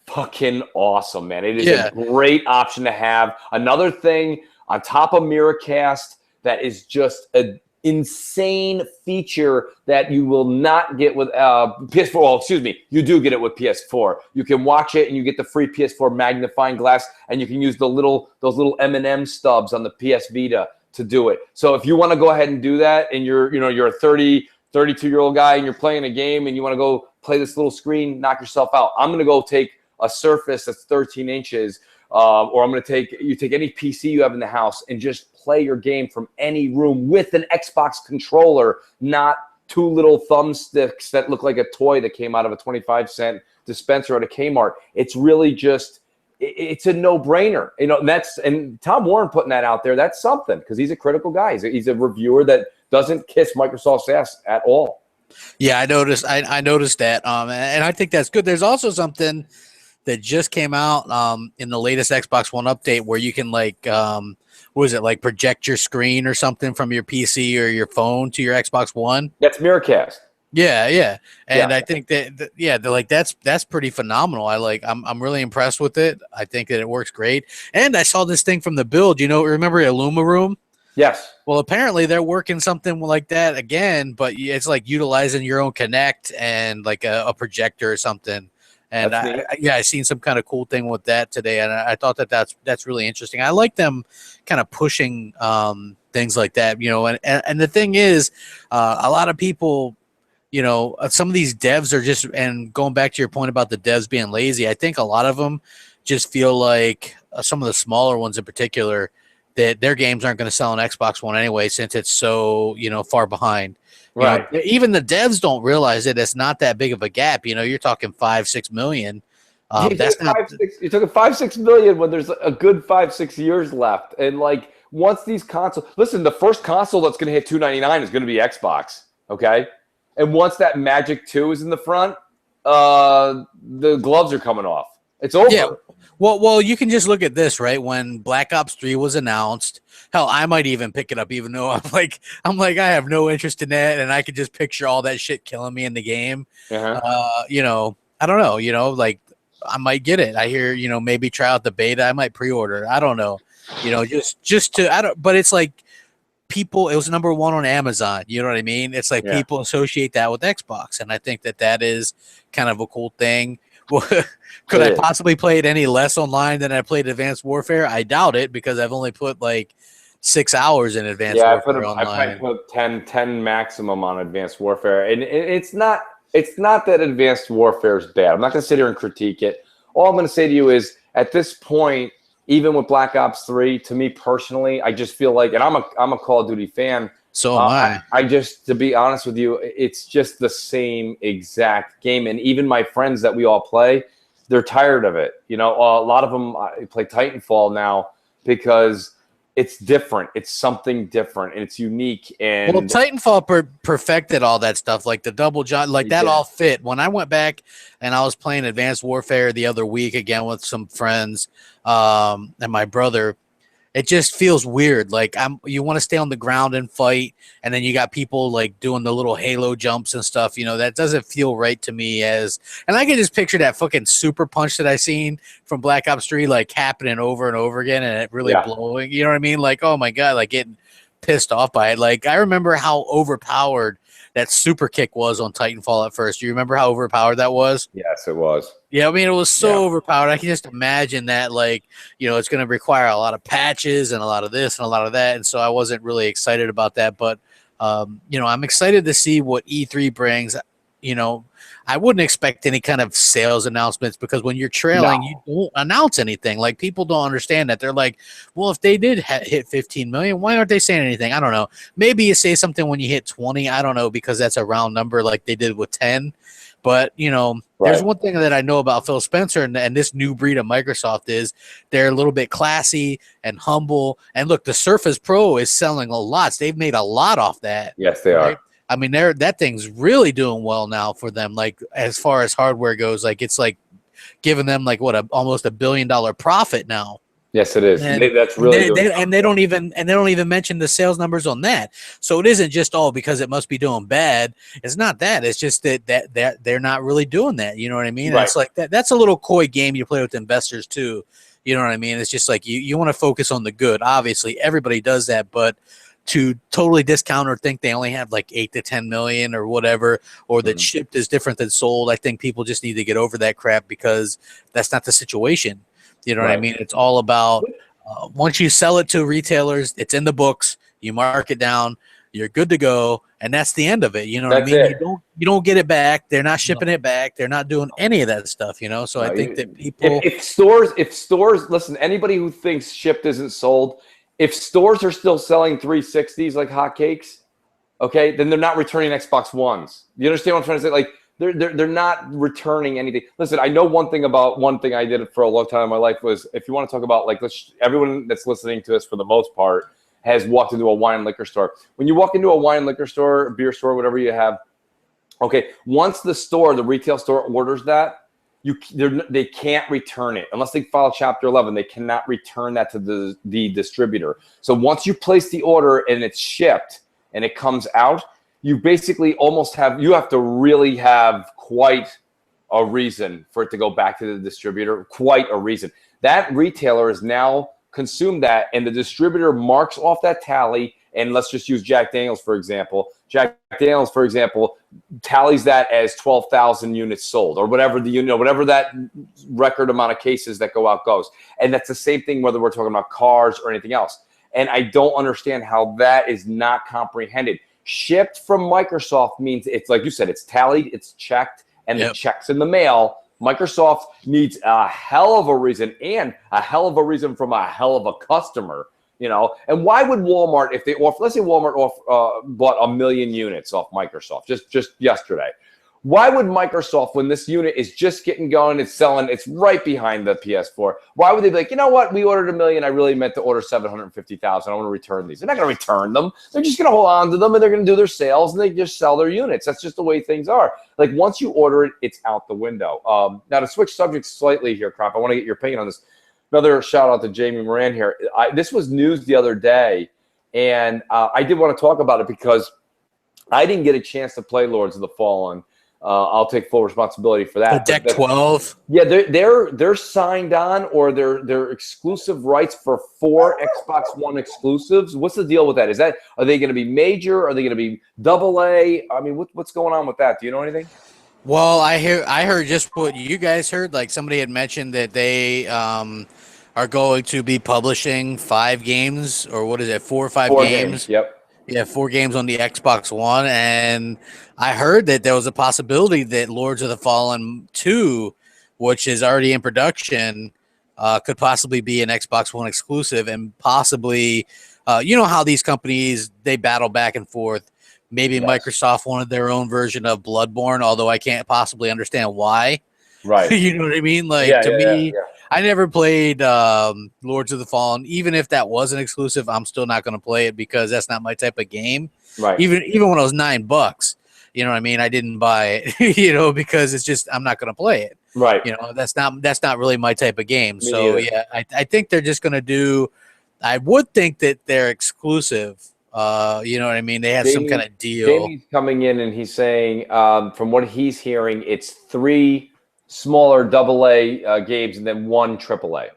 fucking awesome, man. It is a great option to have. Another thing on top of Miracast that is just an insane feature that you will not get with PS4. Well, excuse me, you do get it with PS4. You can watch it, and you get the free PS4 magnifying glass, and you can use those little M&M stubs on the PS Vita to do it. So if you want to go ahead and do that, and you're a 32-year-old guy, and you're playing a game, and you want to go play this little screen, knock yourself out. I'm going to go take a Surface that's 13 inches, or I'm going to take any PC you have in the house and just play your game from any room with an Xbox controller, not two little thumbsticks that look like a toy that came out of a 25-cent dispenser at a Kmart. It's really just, it's a no-brainer. And Tom Warren putting that out there, that's something, because he's a critical guy. He's a reviewer that doesn't kiss Microsoft's ass at all. Yeah, I noticed. I noticed that, and I think that's good. There's also something that just came out in the latest Xbox One update where you can like project your screen or something from your PC or your phone to your Xbox One. That's Miracast. Yeah. And I think that's pretty phenomenal. I'm really impressed with it. I think that it works great. And I saw this thing from the build, remember Illuma Room? Yes. Well, apparently they're working something like that again, but it's like utilizing your own Kinect and like a projector or something. And I seen some kind of cool thing with that today, and I thought that's really interesting. I like them kind of pushing things like that, And the thing is, a lot of people, some of these devs are just, and going back to your point about the devs being lazy, I think a lot of them just feel like some of the smaller ones in particular that their games aren't going to sell on Xbox One anyway, since it's so far behind. Right. Even the devs don't realize that it's not that big of a gap. You're talking 5-6 million. That's not. You're talking 5-6 million when there's a good 5-6 years left. And like once these consoles, listen, the first console that's going to hit $299 is going to be Xbox. Okay, and once that Magic 2 is in the front, the gloves are coming off. It's over. Yeah. Well, you can just look at this, right? When Black Ops 3 was announced, hell, I might even pick it up, even though I'm like, I have no interest in that, and I could just picture all that shit killing me in the game. Uh-huh. I don't know, like I might get it. I hear, maybe try out the beta. I might pre-order. I don't know, just to, but it's like people, it was number one on Amazon. You know what I mean? It's like people associate that with Xbox, and I think that is kind of a cool thing. Could I possibly play it any less online than I played Advanced Warfare? I doubt it, because I've only put like 6 hours in Advanced Warfare online. I put 10 maximum on Advanced Warfare, and it's not that Advanced Warfare is bad. I'm not going to sit here and critique it. All I'm going to say to you is, at this point, even with Black Ops 3, to me personally, I just feel like, and I'm a Call of Duty fan. So am I. I just, to be honest with you, it's just the same exact game. And even my friends that we all play, they're tired of it. A lot of them play Titanfall now because it's different. It's something different, and it's unique. And Titanfall perfected all that stuff, like the double jump, like that all fit. When I went back and I was playing Advanced Warfare the other week again with some friends and my brother, it just feels weird. Like you want to stay on the ground and fight, and then you got people like doing the little halo jumps and stuff. That doesn't feel right to me. And I can just picture that fucking super punch that I seen from Black Ops 3 like happening over and over again, and it really blowing. You know what I mean? Like, oh my god, like getting pissed off by it. Like I remember how overpowered that super kick was on Titanfall at first. Do you remember how overpowered that was? Yes, it was. Yeah, I mean, it was so overpowered. I can just imagine that, like, it's going to require a lot of patches and a lot of this and a lot of that. And so I wasn't really excited about that. But, I'm excited to see what E3 brings. I wouldn't expect any kind of sales announcements, because when you're trailing, you don't announce anything. Like, people don't understand that. They're like, well, if they did hit 15 million, why aren't they saying anything? I don't know. Maybe you say something when you hit 20. I don't know, because that's a round number like they did with 10. But, you know, there's one thing that I know about Phil Spencer and this new breed of Microsoft is they're a little bit classy and humble. And look, the Surface Pro is selling a lot. They've made a lot off that. Yes, they are. I mean, that thing's really doing well now for them. Like, as far as hardware goes, like, it's like giving them like almost $1 billion profit now. Yes, it is. That's really they don't even mention the sales numbers on that. So it isn't just because it must be doing bad. It's not that. It's just that they're not really doing that. You know what I mean? Right. It's like that's a little coy game you play with investors too. You know what I mean? It's just like you want to focus on the good. Obviously, everybody does that, but to totally discount or think they only have like 8 to 10 million or whatever, or that shipped is different than sold, I think people just need to get over that crap, because that's not the situation. You know what I mean? It's all about once you sell it to retailers, it's in the books, you mark it down, you're good to go, and that's the end of it. You know what I mean? You don't get it back. They're not shipping it back. They're not doing any of that stuff, you know? So I think that people... If stores, listen, anybody who thinks shipped isn't sold, if stores are still selling 360s like hotcakes, okay, then they're not returning Xbox Ones. You understand what I'm trying to say? Like, they're not returning anything. Listen, I know one thing I did for a long time in my life was, if you want to talk about, like, everyone that's listening to us for the most part has walked into a wine and liquor store. When you walk into a wine and liquor store, a beer store, whatever you have, okay, once the retail store orders that, they can't return it unless they file Chapter 11. They cannot return that to the distributor. So once you place the order and it's shipped and it comes out, you basically you have to really have quite a reason for it to go back to the distributor, quite a reason. That retailer has now consumed that, and the distributor marks off that tally, and let's just use Jack Daniels, for example. Jack Daniels, for example, tallies that as 12,000 units sold, or whatever whatever that record amount of cases that go out goes. And that's the same thing whether we're talking about cars or anything else. And I don't understand how that is not comprehended. Shipped from Microsoft means, it's like you said, it's tallied, it's checked, and the check's in the mail. Microsoft needs a hell of a reason, and a hell of a reason from a hell of a customer, you know. And why would Walmart, if they offer, let's say Walmart bought 1 million units off Microsoft just yesterday, why would Microsoft, when this unit is just getting going, it's selling, it's right behind the PS4, why would they be like, you know what, we ordered 1 million, I really meant to order 750,000, I want to return these? They're not going to return them. They're just going to hold on to them, and they're going to do their sales, and they just sell their units. That's just the way things are. Like, once you order it, it's out the window. Now, to switch subjects slightly here, Crop, I want to get your opinion on this. Another shout out to Jamie Moran here. This was news the other day, and I did want to talk about it because I didn't get a chance to play Lords of the Fallen. I'll take full responsibility for that. The Deck 12. Yeah, they're signed on, or they're exclusive rights for 4 Xbox One exclusives. What's the deal with that? Are they going to be major? Are they going to be AA? I mean, what's going on with that? Do you know anything? Well, I heard just what you guys heard. Like, somebody had mentioned that they are going to be publishing 5 games, or what is it, 4 or 5 games? Yep. Yeah, 4 games on the Xbox One, and I heard that there was a possibility that Lords of the Fallen 2, which is already in production, could possibly be an Xbox One exclusive, and possibly, you know how these companies, they battle back and forth. Maybe Microsoft wanted their own version of Bloodborne, although I can't possibly understand why. Right. You know what I mean? Like, to me, I never played Lords of the Fallen. Even if that was an exclusive, I'm still not going to play it because that's not my type of game. Right. Even when it was $9, you know what I mean? I didn't buy it, you know, because it's just, I'm not going to play it. Right. You know, that's not really my type of game. Me so neither. yeah, I think they're just going to do, I would think that they're exclusive. You know what I mean? They have some kind of deal. Jamie's coming in and he's saying, from what he's hearing, it's 3 smaller AA games and then 1 AAA.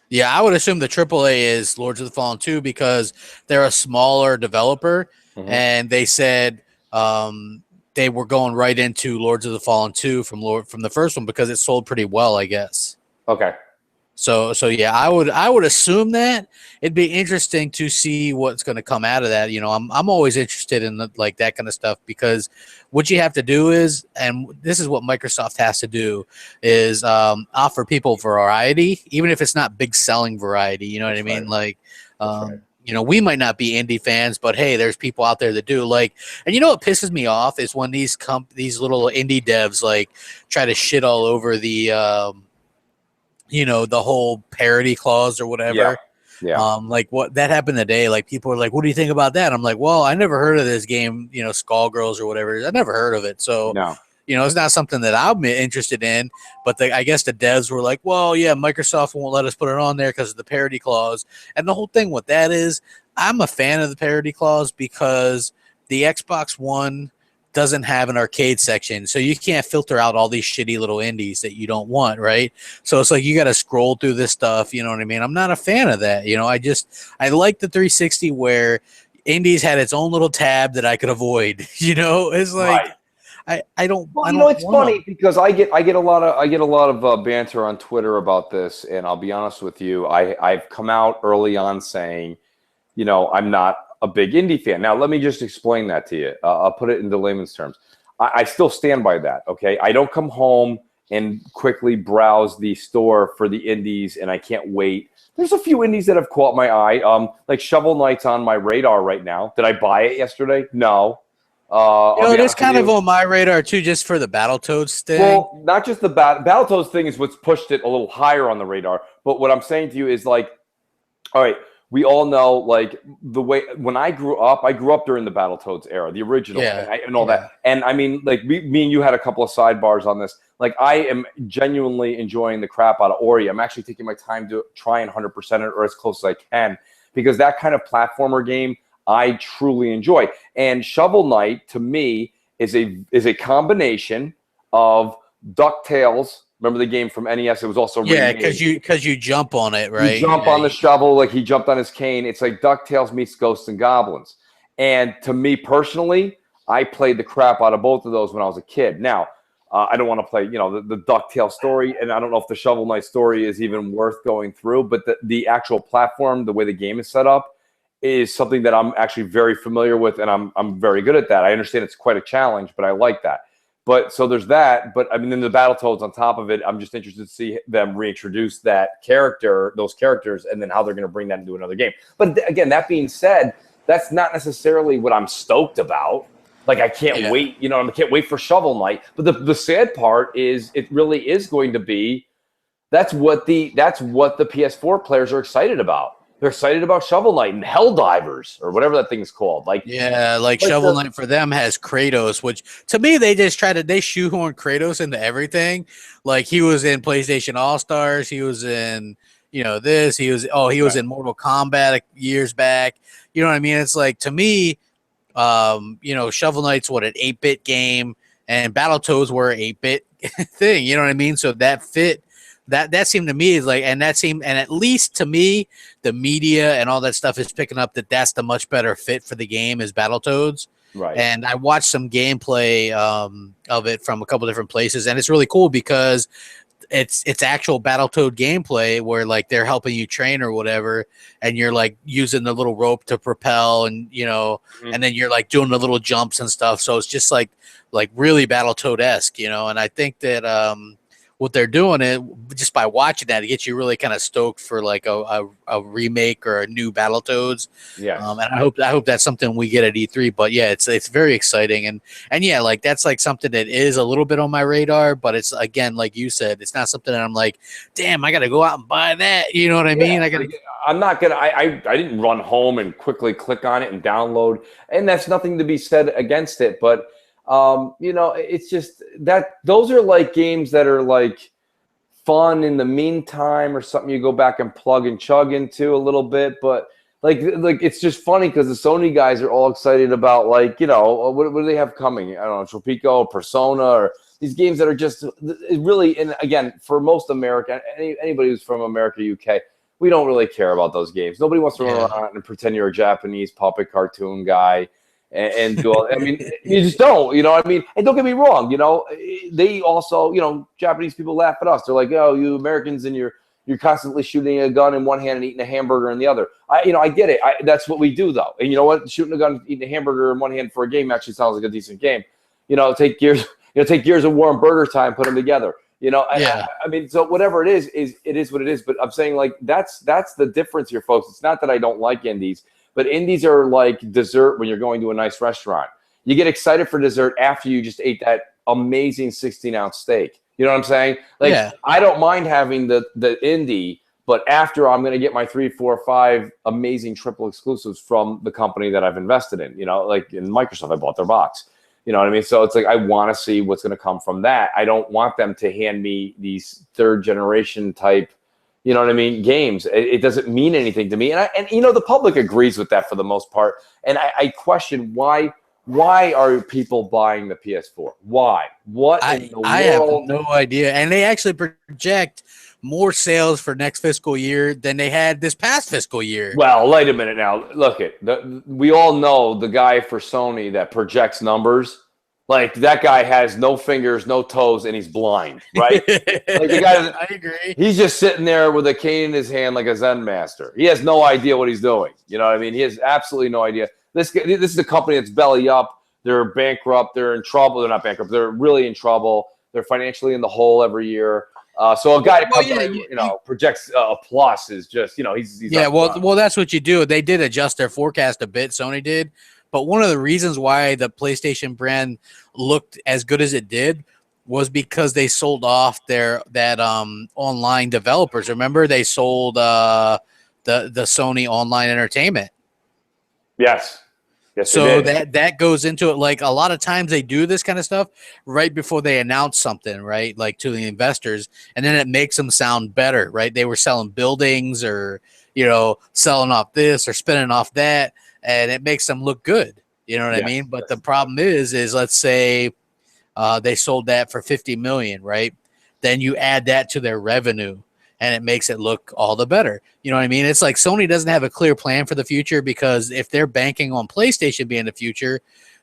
Yeah, I would assume the AAA is Lords of the Fallen 2 because they're a smaller developer, and they said they were going right into Lords of the Fallen 2 from the first one because it sold pretty well, I guess. Okay. So yeah, I would assume that it'd be interesting to see what's going to come out of that. I'm always interested in like that kind of stuff, because what you have to do is, and this is what Microsoft has to do, is offer people variety, even if it's not big selling variety. You know what I mean? Like, Right. we might not be indie fans, but hey, there's people out there that do. Like, and what pisses me off is when these little indie devs like try to shit all over the whole parody clause or Yeah. whatever. Yeah. Like what that happened today. Like people are like, "What do you think about that?" I'm like, "Well, I never heard of this game, Skullgirls or whatever. I never heard of it, so No. it's not something that I'm interested in." But I guess the devs were like, "Well, yeah, Microsoft won't let us put it on there because of the parody clause." And the whole thing with that is, I'm a fan of the parody clause because the Xbox One doesn't have an arcade section, so you can't filter out all these shitty little indies that you don't want, right? So it's like you got to scroll through this stuff, you know what I mean? I'm not a fan of that. I like the 360 where indies had its own little tab that I could avoid. It's like I don't. Well, I don't it's want funny them. because I get a lot of banter on Twitter about this, and I'll be honest with you, I've come out early on saying, I'm not a big indie fan. Now, let me just explain that to you. I'll put it into layman's terms. I still stand by that. Okay, I don't come home and quickly browse the store for the indies, and I can't wait. There's a few indies that have caught my eye. Like Shovel Knight's on my radar right now. Did I buy it yesterday? No. I'll be It is honest with kind of you. on my radar too, just for the Battletoads thing. Well, not just the Battletoads thing is what's pushed it a little higher on the radar. But what I'm saying to you is like, all right, we all know like the way when I grew up during the Battletoads era, the original, and all that. And I mean, like me and you had a couple of sidebars on this. Like I am genuinely enjoying the crap out of Ori. I'm actually taking my time to try and 100% it or as close as I can, because that kind of platformer game I truly enjoy. And Shovel Knight to me is a combination of DuckTales. Remember the game from NES? It was also remade. because you jump on it, right? You jump on the shovel like he jumped on his cane. It's like DuckTales meets Ghosts and Goblins. And to me personally, I played the crap out of both of those when I was a kid. Now, I don't want to play, the DuckTales story, and I don't know if the Shovel Knight story is even worth going through, but the actual platform, the way the game is set up, is something that I'm actually very familiar with, and I'm very good at that. I understand it's quite a challenge, but I like that. But so there's that. But I mean, then the Battletoads on top of it, I'm just interested to see them reintroduce those characters, and then how they're going to bring that into another game. But again, that being said, that's not necessarily what I'm stoked about. Like I can't wait, I can't wait for Shovel Knight. But the sad part is, it really is going to be that's what the PS4 players are excited about. They're excited about Shovel Knight and Helldivers or whatever that thing is called. Like Shovel Knight for them has Kratos, which to me they shoehorn Kratos into everything. Like he was in PlayStation All Stars, he was in he was in Mortal Kombat years back. You know what I mean? It's like to me, Shovel Knight's an 8-bit game, and Battletoads were an 8-bit thing. You know what I mean? So that fit. That seemed to me is like, and at least to me, the media and all that stuff is picking up that's the much better fit for the game is Battletoads. Right. And I watched some gameplay of it from a couple different places, and it's really cool because it's actual Battletoad gameplay where like they're helping you train or whatever, and you're like using the little rope to propel, and and then you're like doing the little jumps and stuff. So it's just like really Battletoad-esque, and I think that what they're doing it just by watching that, it gets you really kind of stoked for like a remake or a new Battletoads. Yeah. And I hope that's something we get at E3. But yeah, it's very exciting, and yeah, like that's like something that is a little bit on my radar. But it's again, like you said, it's not something that I'm like, damn, I got to go out and buy that. You know what I mean? I'm not gonna. I didn't run home and quickly click on it and download, and that's nothing to be said against it, but. It's just that those are like games that are like fun in the meantime or something you go back and plug and chug into a little bit. But like it's just funny because the Sony guys are all excited about what do they have coming? I don't know, Tropico, Persona, or these games that are just really, and again, for most America, anybody who's from America, UK, we don't really care about those games. Nobody wants to run around and pretend you're a Japanese puppet cartoon guy. And do all, I mean, you just don't, I mean, and don't get me wrong, they also, Japanese people laugh at us. They're like, oh, you Americans and your you're constantly shooting a gun in one hand and eating a hamburger in the other. I get it. That's what we do, though. And you know what? Shooting a gun, eating a hamburger in one hand for a game actually sounds like a decent game. Take Gears of War and Burger Time, put them together. Yeah. I mean, so whatever it is what it is. But I'm saying, like, that's the difference here, folks. It's not that I don't like indies, but indies are like dessert when you're going to a nice restaurant. You get excited for dessert after you just ate that amazing 16-ounce steak. You know what I'm saying? Like, yeah. I don't mind having the indie, but after I'm going to get my 3, 4, 5 amazing triple exclusives from the company that I've invested in. Like in Microsoft, I bought their box. You know what I mean? So it's like I want to see what's going to come from that. I don't want them to hand me these third generation type, you know what I mean, games. It doesn't mean anything to me. And the public agrees with that for the most part. And I question why are people buying the PS4? Why? What in the world? I have no idea. And they actually project more sales for next fiscal year than they had this past fiscal year. Well, wait a minute now. Look, we all know the guy for Sony that projects numbers. Like, that guy has no fingers, no toes, and he's blind, right? Like, the guy, I agree. He's just sitting there with a cane in his hand like a Zen master. He has no idea what he's doing. You know what I mean? He has absolutely no idea. This is a company that's belly up. They're bankrupt. They're in trouble. They're not bankrupt. They're really in trouble. They're financially in the hole every year. So a guy that comes projects a plus is just, he's well, that's what you do. They did adjust their forecast a bit. Sony did. But one of the reasons why the PlayStation brand looked as good as it did was because they sold off that online developers. Remember, they sold the Sony Online Entertainment. Yes. Yes, so that goes into it. Like, a lot of times they do this kind of stuff right before they announce something, right? Like, to the investors, and then it makes them sound better, right? They were selling buildings or, selling off this or spinning off that, and it makes them look good. You know what I mean? But the problem is let's say they sold that for $50 million, right? Then you add that to their revenue, and it makes it look all the better. You know what I mean? It's like Sony doesn't have a clear plan for the future, because if they're banking on PlayStation being the future,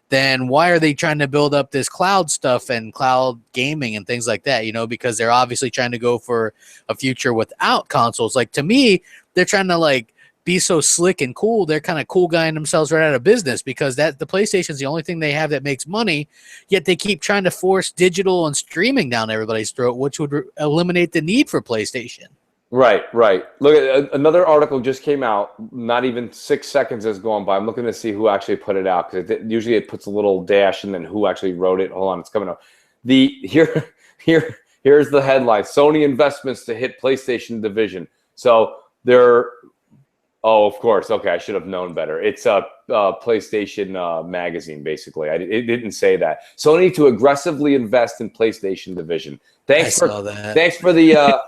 then why are they trying to build up this cloud stuff and cloud gaming and things like that? Because they're obviously trying to go for a future without consoles. Like, to me, they're trying to be so slick and cool. They're kind of cool guying themselves right out of business, because the PlayStation is the only thing they have that makes money, yet they keep trying to force digital and streaming down everybody's throat, which would eliminate the need for PlayStation. Right. Look, at another article just came out. Not even 6 seconds has gone by. I'm looking to see who actually put it out, because usually it puts a little dash and then who actually wrote it. Hold on, it's coming up. Here's the headline: Sony investments to hit PlayStation division. So they're of course. Okay, I should have known better. It's a PlayStation magazine, basically. It didn't say that. Sony to aggressively invest in PlayStation division. Thanks for the.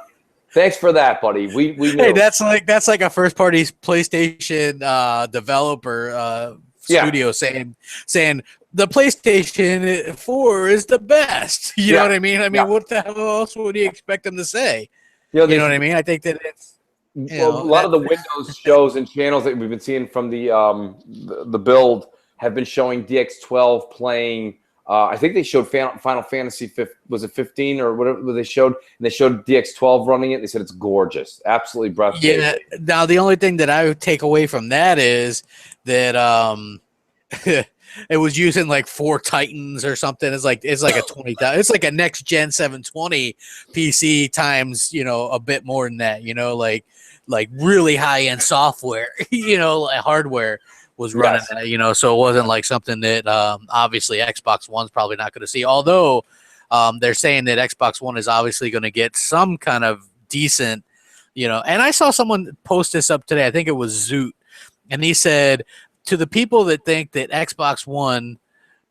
Thanks for that, buddy. We knew. Hey, that's like a first party PlayStation developer studio saying the PlayStation 4 is the best. You know what I mean? What the hell else would you expect them to say? You know what I mean? I think that it's a lot of the Windows shows and channels that we've been seeing from the build have been showing DX12 playing. I think they showed Final Fantasy 15 or whatever they showed, and they showed DX12 running it. They said it's gorgeous, absolutely breathtaking. Yeah. Now the only thing that I would take away from that is that it was using like 4 Titans or something. It's like a 20,000. It's like a next gen 720 PC times a bit more than that. Like really high end software. Hardware was running that, so it wasn't like something that obviously Xbox One's probably not going to see. Although they're saying that Xbox One is obviously going to get some kind of decent, and I saw someone post this up today. I think it was Zoot, and he said, to the people that think that Xbox One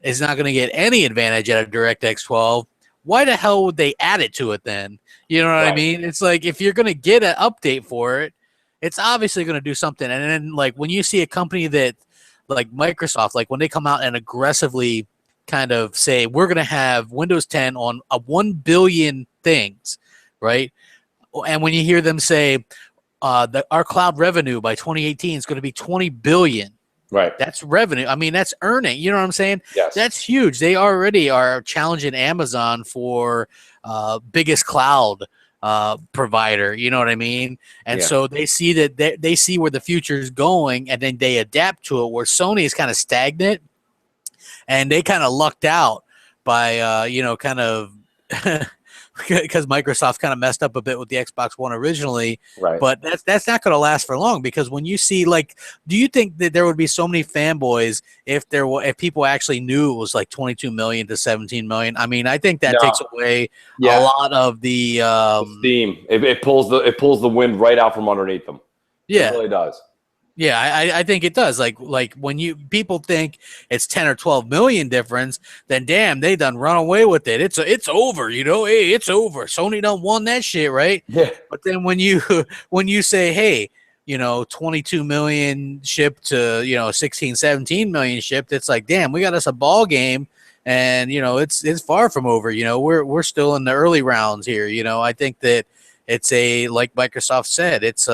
is not going to get any advantage out of DirectX 12, why the hell would they add it to it then? You know what I mean? It's like, if you're going to get an update for it, it's obviously going to do something. And then, like, when you see a company that, like Microsoft, like when they come out and aggressively kind of say, we're going to have Windows 10 on 1 billion things, right? And when you hear them say our cloud revenue by 2018 is going to be 20 billion, right? That's revenue. I mean, that's earning. You know what I'm saying? Yes. That's huge. They already are challenging Amazon for biggest cloud provider. You know what I mean? And Yeah. so they see that they see where the future is going, and then they adapt to it. Where Sony is kind of stagnant, and they kind of lucked out by kind of because Microsoft kind of messed up a bit with the Xbox One originally. Right. But that's not going to last for long, because when you see, like, do you think that there would be so many fanboys if people actually knew it was like 22 million to 17 million? I mean, I think that takes away a lot of the steam. It pulls the wind right out from underneath them. Yeah, it really does. Yeah, I think it does. Like when people think it's 10 or 12 million difference, then damn, they done run away with it. It's over, Hey, it's over. Sony done won that shit, right? Yeah. But then when you say, hey, 22 million shipped to 16, 17 million shipped, it's like, damn, we got us a ball game, and it's far from over. We're still in the early rounds here. I think that it's like Microsoft said, it's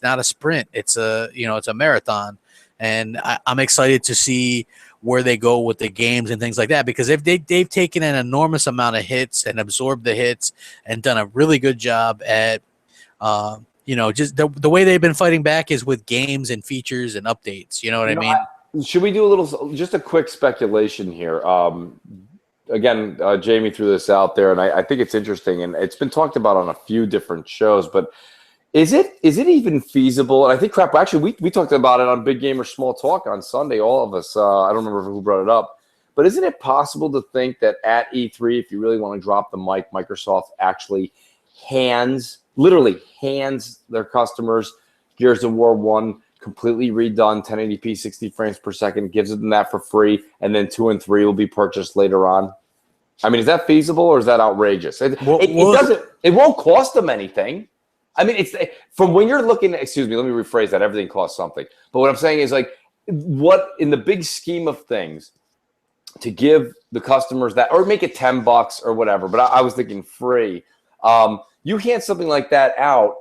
not a sprint. It's a marathon, and I'm excited to see where they go with the games and things like that, because if they've taken an enormous amount of hits and absorbed the hits and done a really good job at just the way they've been fighting back is with games and features and updates. You know what I mean? Should we do just a quick speculation here? Again, Jamie threw this out there, and I think it's interesting, and it's been talked about on a few different shows. But is it even feasible? And I think actually we talked about it on Big Gamer Small Talk on Sunday. All of us. I don't remember who brought it up, but isn't it possible to think that at E3, if you really want to drop the mic, Microsoft actually literally hands their customers Gears of War 1 completely redone, 1080p, 60 frames per second, gives them that for free, and then 2 and 3 will be purchased later on? I mean, is that feasible, or is that outrageous? It won't cost them anything. I mean, it's from when you're looking, excuse me, let me rephrase that. Everything costs something. But what I'm saying is, like, what in the big scheme of things, to give the customers that, or make it $10 or whatever, but I was thinking free. You hand something like that out,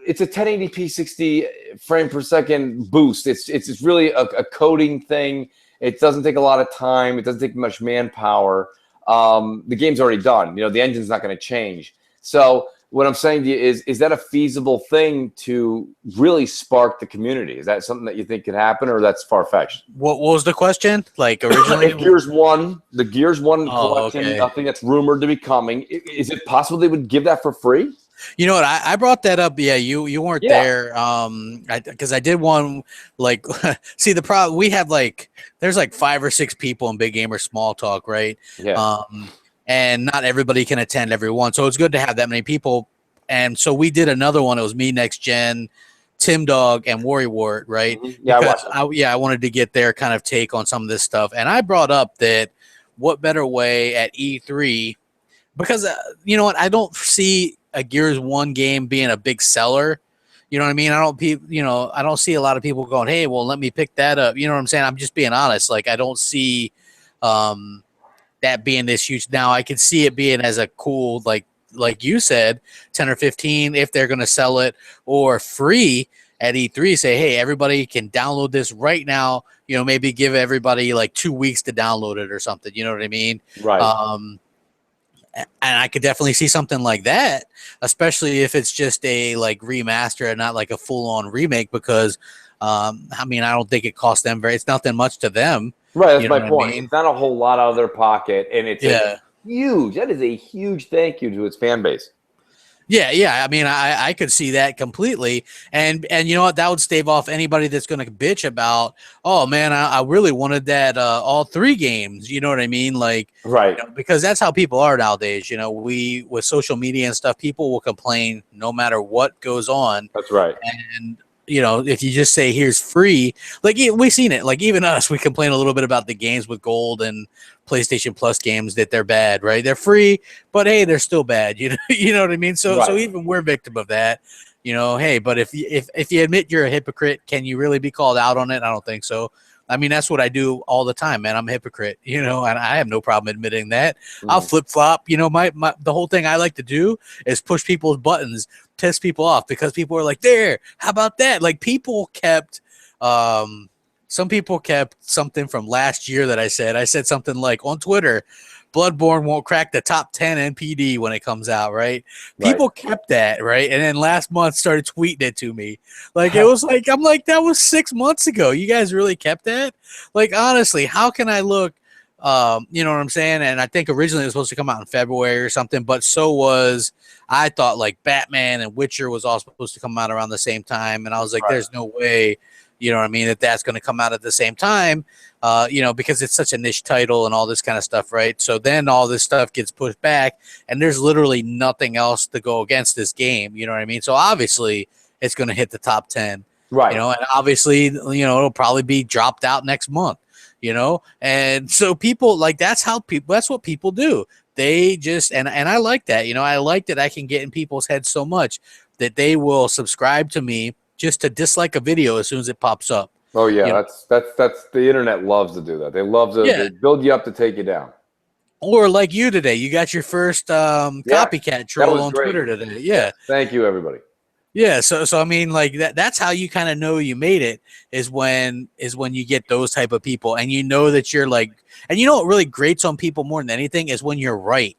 it's a 1080p 60 frame per second boost. It's really a coding thing. It doesn't take a lot of time. It doesn't take much manpower. The game's already done. The engine's not going to change. So what I'm saying to you is that a feasible thing to really spark the community? Is that something that you think could happen, or that's far-fetched? What was the question? Like originally? The Gears 1 collection, okay. Nothing that's rumored to be coming. Is it possible they would give that for free? You know what? I brought that up. Yeah, you weren't there. Because I did one, like, see, the problem we have, like, there's like 5 or 6 people in Big Gamer Small Talk, right? Yeah. And not everybody can attend every one, so it's good to have that many people. And so we did another one. It was me, Next Gen, Tim Dog, and Worrywart, right? Mm-hmm. Yeah, because I wanted to get their kind of take on some of this stuff, and I brought up that what better way at E3, because you know what, I don't see a Gears 1 game being a big seller. You know what I mean? I don't see a lot of people going, hey, well, let me pick that up. You know what I'm saying? I'm just being honest. Like, I don't see that being this huge. Now, I can see it being as a cool, like you said, 10 or 15 if they're going to sell it, or free at E3. Say, hey, everybody can download this right now. Maybe give everybody like 2 weeks to download it or something. You know what I mean? Right. And I could definitely see something like that, especially if it's just a like remaster and not like a full-on remake, because I don't think it costs them it's nothing much to them. Right, that's my point. It's not a whole lot out of their pocket, and it's huge. That is a huge thank you to its fan base. Yeah. I mean, I could see that completely, and you know what? That would stave off anybody that's going to bitch about, oh man, I really wanted that all 3 games. You know what I mean? Like, right? Because that's how people are nowadays. We with social media and stuff, people will complain no matter what goes on. That's right. And if you just say here's free, like we've seen it. Like even us, we complain a little bit about the games with Gold and PlayStation Plus games that they're bad, right? They're free, but hey, they're still bad. You know what I mean? So even we're victim of that. Hey, but if you admit you're a hypocrite, can you really be called out on it? I don't think so. I mean, that's what I do all the time, man. I'm a hypocrite, and I have no problem admitting that. I'll flip-flop. The whole thing I like to do is push people's buttons, piss people off, because people are like, there, how about that? Like, people kept some people kept something from last year that I said something like on Twitter, Bloodborne won't crack the top 10 NPD when it comes out, right? People kept that, right? And then last month started tweeting it to me. Like, it was like, I'm like, that was 6 months ago. You guys really kept that? Like, honestly, how can I look, you know what I'm saying? And I think originally it was supposed to come out in February or something, but so was, I thought like Batman and Witcher was all supposed to come out around the same time. And I was like, there's no way, you know what I mean, that's going to come out at the same time, you know, because it's such a niche title and all this kind of stuff, right? So then all this stuff gets pushed back, and there's literally nothing else to go against this game, you know what I mean? So obviously it's going to hit the top 10, right? You know, and obviously, you know, it'll probably be dropped out next month, you know? And so people, like, that's what people do. They just, and I like that, you know, I like that I can get in people's heads so much that they will subscribe to me just to dislike a video as soon as it pops up. Oh yeah, that's the internet loves to do that. They love to they build you up to take you down. Or like you today, you got your first copycat troll on Twitter today. Yeah. Thank you, everybody. Yeah, so I mean, like that's how you kind of know you made it is when you get those type of people, and you know that you're like, and you know what really grates on people more than anything is when you're right.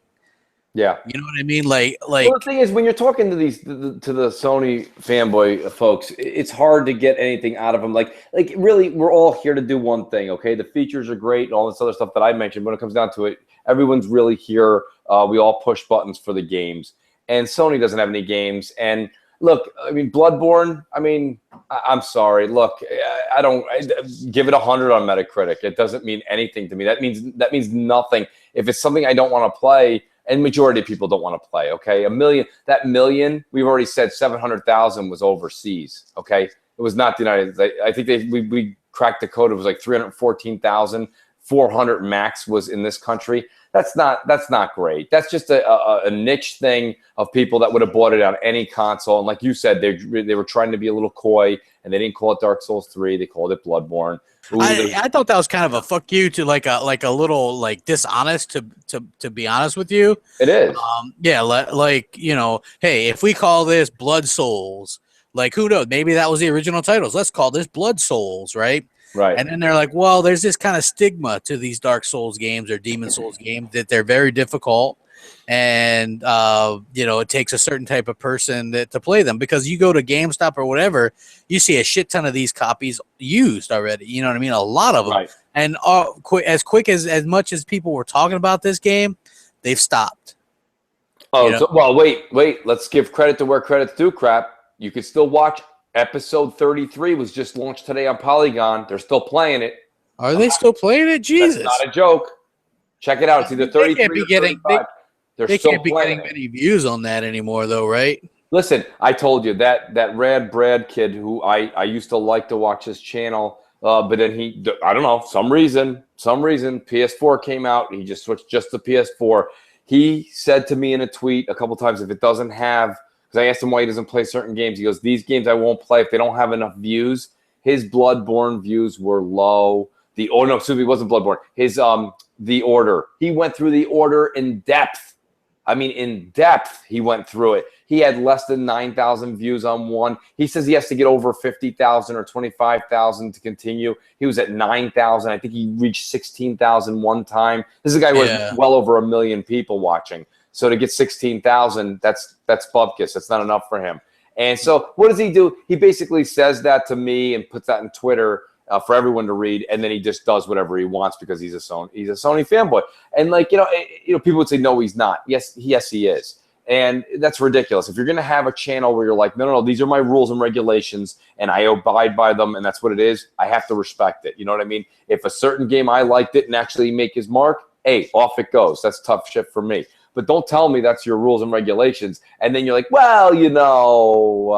Yeah, you know what I mean. Like well, the thing is, when you're talking to the Sony fanboy folks, it's hard to get anything out of them. Like really, we're all here to do one thing. Okay, the features are great and all this other stuff that I mentioned. When it comes down to it, everyone's really here. We all push buttons for the games, and Sony doesn't have any games. And look, I mean, Bloodborne. I mean, I'm sorry. Look, I give it 100 on Metacritic. It doesn't mean anything to me. That means nothing. If it's something I don't want to play. And majority of people don't want to play, okay? That million, we've already said 700,000 was overseas, okay? It was not the United States. I think we cracked the code. It was like 314,400 max was in this country. That's not great. That's just a niche thing of people that would have bought it on any console. And like you said, they were trying to be a little coy, and they didn't call it Dark Souls 3. They called it Bloodborne. I thought that was kind of a fuck you to like a little like dishonest to be honest with you. It is. Like, you know, hey, if we call this Blood Souls, like, who knows? Maybe that was the original titles. Let's call this Blood Souls, right? Right. And then they're like, well, there's this kind of stigma to these Dark Souls games or Demon Souls games that they're very difficult. And, you know, it takes a certain type of person to play them, because you go to GameStop or whatever, you see a shit ton of these copies used already. You know what I mean? A lot of them. Right. And as much as people were talking about this game, they've stopped. Oh, you know? Well, wait. Let's give credit to where credit's due, Crap. You can still watch episode 33 was just launched today on Polygon. They're still playing it. Are they still playing it? Jesus. That's not a joke. Check it out. It's either 33 or 35. They can't be getting many views on that anymore, though, right? Listen, I told you that Rad Brad kid who I used to like to watch his channel, but then I don't know, some reason, PS4 came out. He just switched just to PS4. He said to me in a tweet a couple times, if it doesn't have, because I asked him why he doesn't play certain games. He goes, these games I won't play if they don't have enough views. His Bloodborne views were low. It wasn't Bloodborne. His The Order. He went through The Order in depth. I mean, in depth, he went through it. He had less than 9,000 views on one. He says he has to get over 50,000 or 25,000 to continue. He was at 9,000. I think he reached 16,000 one time. This is a guy who has well over 1 million people watching. So to get 16,000, that's bupkis. That's not enough for him. And so what does he do? He basically says that to me and puts that on Twitter for everyone to read, and then he just does whatever he wants because he's a Sony fanboy. And like, you know, people would say, no, he's not. Yes, he is. And that's ridiculous. If you're going to have a channel where you're like, no, these are my rules and regulations, and I abide by them, and that's what it is, I have to respect it. You know what I mean? If a certain game I like didn't actually make his mark, hey, off it goes. That's tough shit for me. But don't tell me that's your rules and regulations, and then you're like, well, you know,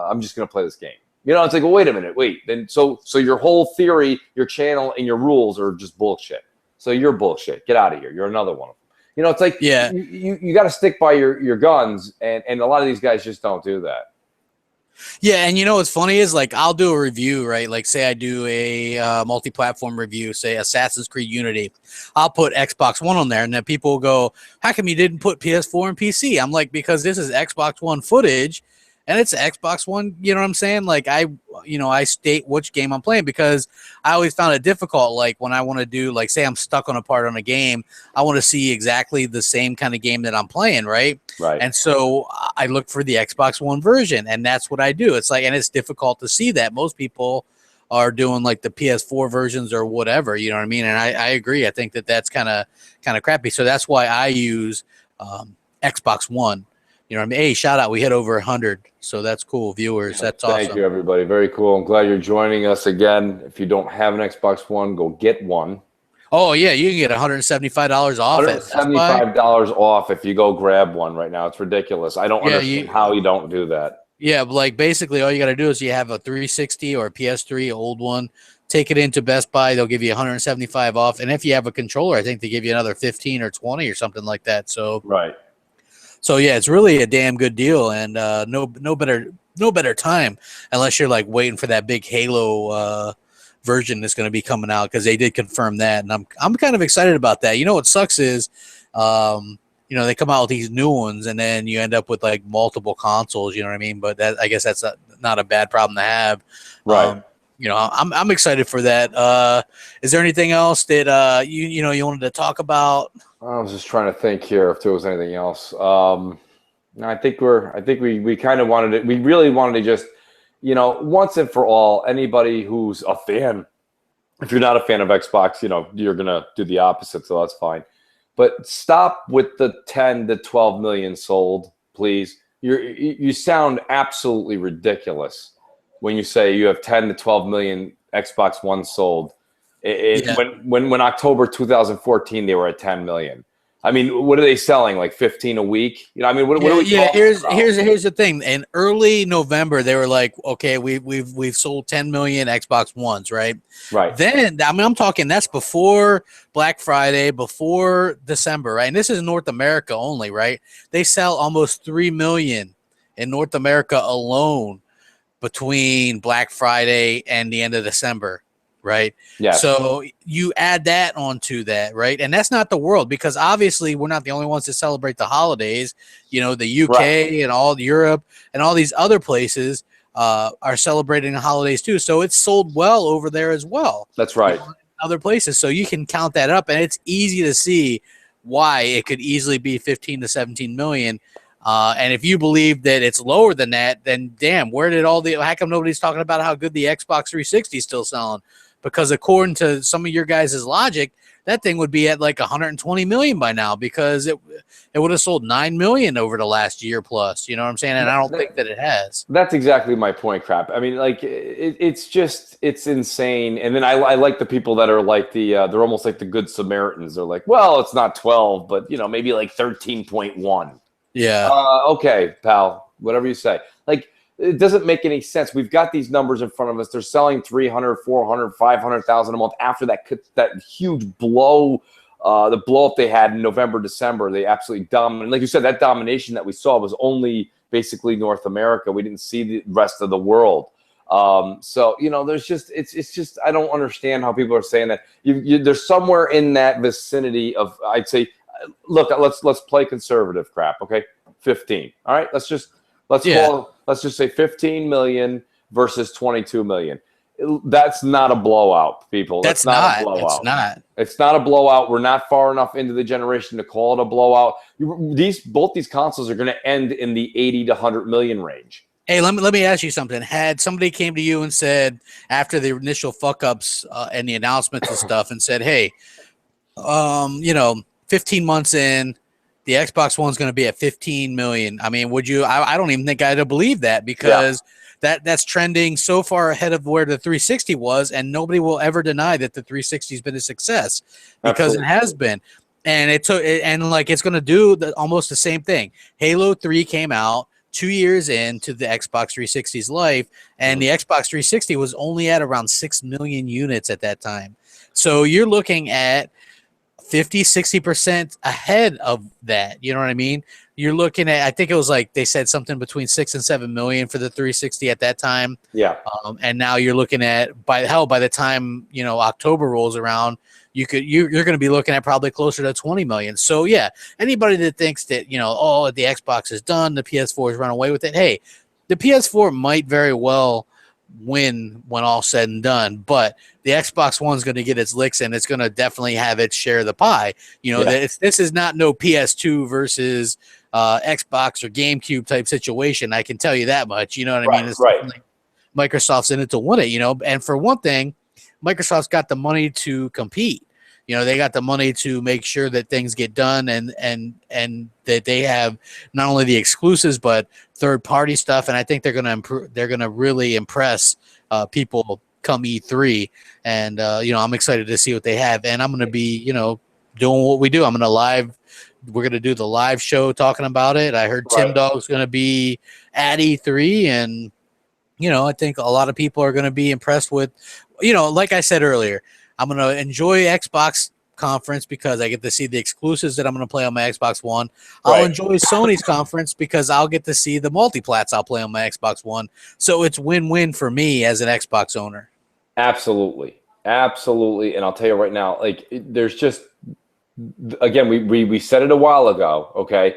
I'm just going to play this game. You know, it's like, well, wait a minute, then so your whole theory, your channel, and your rules are just bullshit. So you're bullshit. Get out of here. You're another one of them. You know, it's like, you got to stick by your guns, and a lot of these guys just don't do that. Yeah, and you know what's funny is, like, I'll do a review, right? Like, say I do a multi-platform review, say Assassin's Creed Unity. I'll put Xbox One on there, and then people will go, how come you didn't put PS4 and PC? I'm like, because this is Xbox One footage, and it's Xbox One. You know what I'm saying? Like I state which game I'm playing because I always found it difficult. Like when I want to do, like, say I'm stuck on a part on a game, I want to see exactly the same kind of game that I'm playing, right? Right. And so I look for the Xbox One version, and that's what I do. It's like, and it's difficult to see that. Most people are doing like the PS4 versions or whatever, you know what I mean? And I agree. I think that that's kind of crappy. So that's why I use Xbox One. You know what I mean? Hey, shout out. We hit over 100. So that's cool. Viewers, that's awesome. Thank you, everybody. Very cool. I'm glad you're joining us again. If you don't have an Xbox One, go get one. Oh, yeah. You can get $175 off it. $175 off if you go grab one right now. It's ridiculous. I don't understand how you don't do that. Yeah, like basically all you got to do is you have a 360 or a PS3, old one, take it into Best Buy. They'll give you $175 off. And if you have a controller, I think they give you another 15 or 20 or something like that. So, right. So yeah, it's really a damn good deal, and no better time unless you're like waiting for that big Halo version that's going to be coming out, because they did confirm that, and I'm kind of excited about that. You know what sucks is, they come out with these new ones, and then you end up with like multiple consoles. You know what I mean? But that, I guess that's not a bad problem to have. Right. I'm excited for that. Is there anything else that you wanted to talk about? I was just trying to think here if there was anything else. I think we kind of wanted it. We really wanted to just, once and for all, anybody who's a fan, if you're not a fan of Xbox, you're going to do the opposite. So that's fine. But stop with the 10 to 12 million sold, please. You sound absolutely ridiculous when you say you have 10 to 12 million Xbox One sold. When October 2014 they were at 10 million. I mean, what are they selling? Like 15 a week? What are we here's the thing. In early November, they were like, okay, we've sold 10 million Xbox Ones, right? Right. Then I'm talking that's before Black Friday, before December, right? And this is North America only, right? They sell almost 3 million in North America alone between Black Friday and the end of December. Right. Yeah. So you add that onto that, right? And that's not the world, because obviously we're not the only ones that celebrate the holidays. The UK and all Europe and all these other places are celebrating the holidays too. So it's sold well over there as well. That's right. Other places. So you can count that up, and it's easy to see why it could easily be 15 to 17 million. And if you believe that it's lower than that, then damn, how come nobody's talking about how good the Xbox 360 is still selling? Because according to some of your guys' logic, that thing would be at like 120 million by now, because it would have sold 9 million over the last year plus. You know what I'm saying? And I don't think that it has. That's exactly my point, Crap. I mean, like it's insane. And then I like the people that are like they're almost like the Good Samaritans. They're like, well, it's not 12, but maybe like 13.1. Yeah. Okay, pal. Whatever you say. Like, it doesn't make any sense. We've got these numbers in front of us. They're selling 300, 400, 500,000 a month after that huge blow, the blow up they had in November, December. They absolutely dominated. Like you said, that domination that we saw was only basically North America. We didn't see the rest of the world. So there's just it's just I don't understand how people are saying that. There's somewhere in that vicinity of, I'd say, look, let's play conservative, Crap. Okay, 15. All right, let's just say 15 million versus 22 million. That's not a blowout, people. That's not a blowout. It's not a blowout. We're not far enough into the generation to call it a blowout. Both these consoles are going to end in the 80 to 100 million range. Hey, let me ask you something. Had somebody came to you and said, after the initial fuck ups and the announcements and stuff, and said, hey, 15 months in, the Xbox One's going to be at 15 million. I mean, would you? I don't even think I'd have believed that, because that's trending so far ahead of where the 360 was, and nobody will ever deny that the 360 has been a success, because Absolutely. It has been, and it's going to do almost the same thing. Halo 3 came out 2 years into the Xbox 360's life, and the Xbox 360 was only at around 6 million units at that time. So you're looking at 50-60% ahead of that. You know what I mean? You're looking at, I think it was like they said something between 6 and 7 million for the 360 at that time. Yeah. And now you're looking at, by the time October rolls around, you're going to be looking at probably closer to 20 million. So yeah, anybody that thinks that the Xbox is done, the PS4 has run away with it, hey, the PS4 might very well win when all said and done, but the Xbox One's going to get its licks and it's going to definitely have its share of the pie. You know, this is not no PS2 versus Xbox or GameCube type situation. I can tell you that much. You know what I mean? It's like Microsoft's in it to win it, you know, and for one thing, Microsoft's got the money to compete. You know, they got the money to make sure that things get done and that they have not only the exclusives but third party stuff. And I think they're going to they're going to really impress people come E3. And you know, I'm excited to see what they have. And I'm going to be, you know, doing what we do. We're going to do the live show talking about it. I heard Tim Dog's going to be at E3, and you know, I think a lot of people are going to be impressed with, you know, like I said earlier, I'm going to enjoy Xbox conference because I get to see the exclusives that I'm going to play on my Xbox One. I'll enjoy Sony's conference because I'll get to see the multiplats I'll play on my Xbox One. So it's win-win for me as an Xbox owner. Absolutely. Absolutely. And I'll tell you right now, like, there's just, again, we said it a while ago, okay?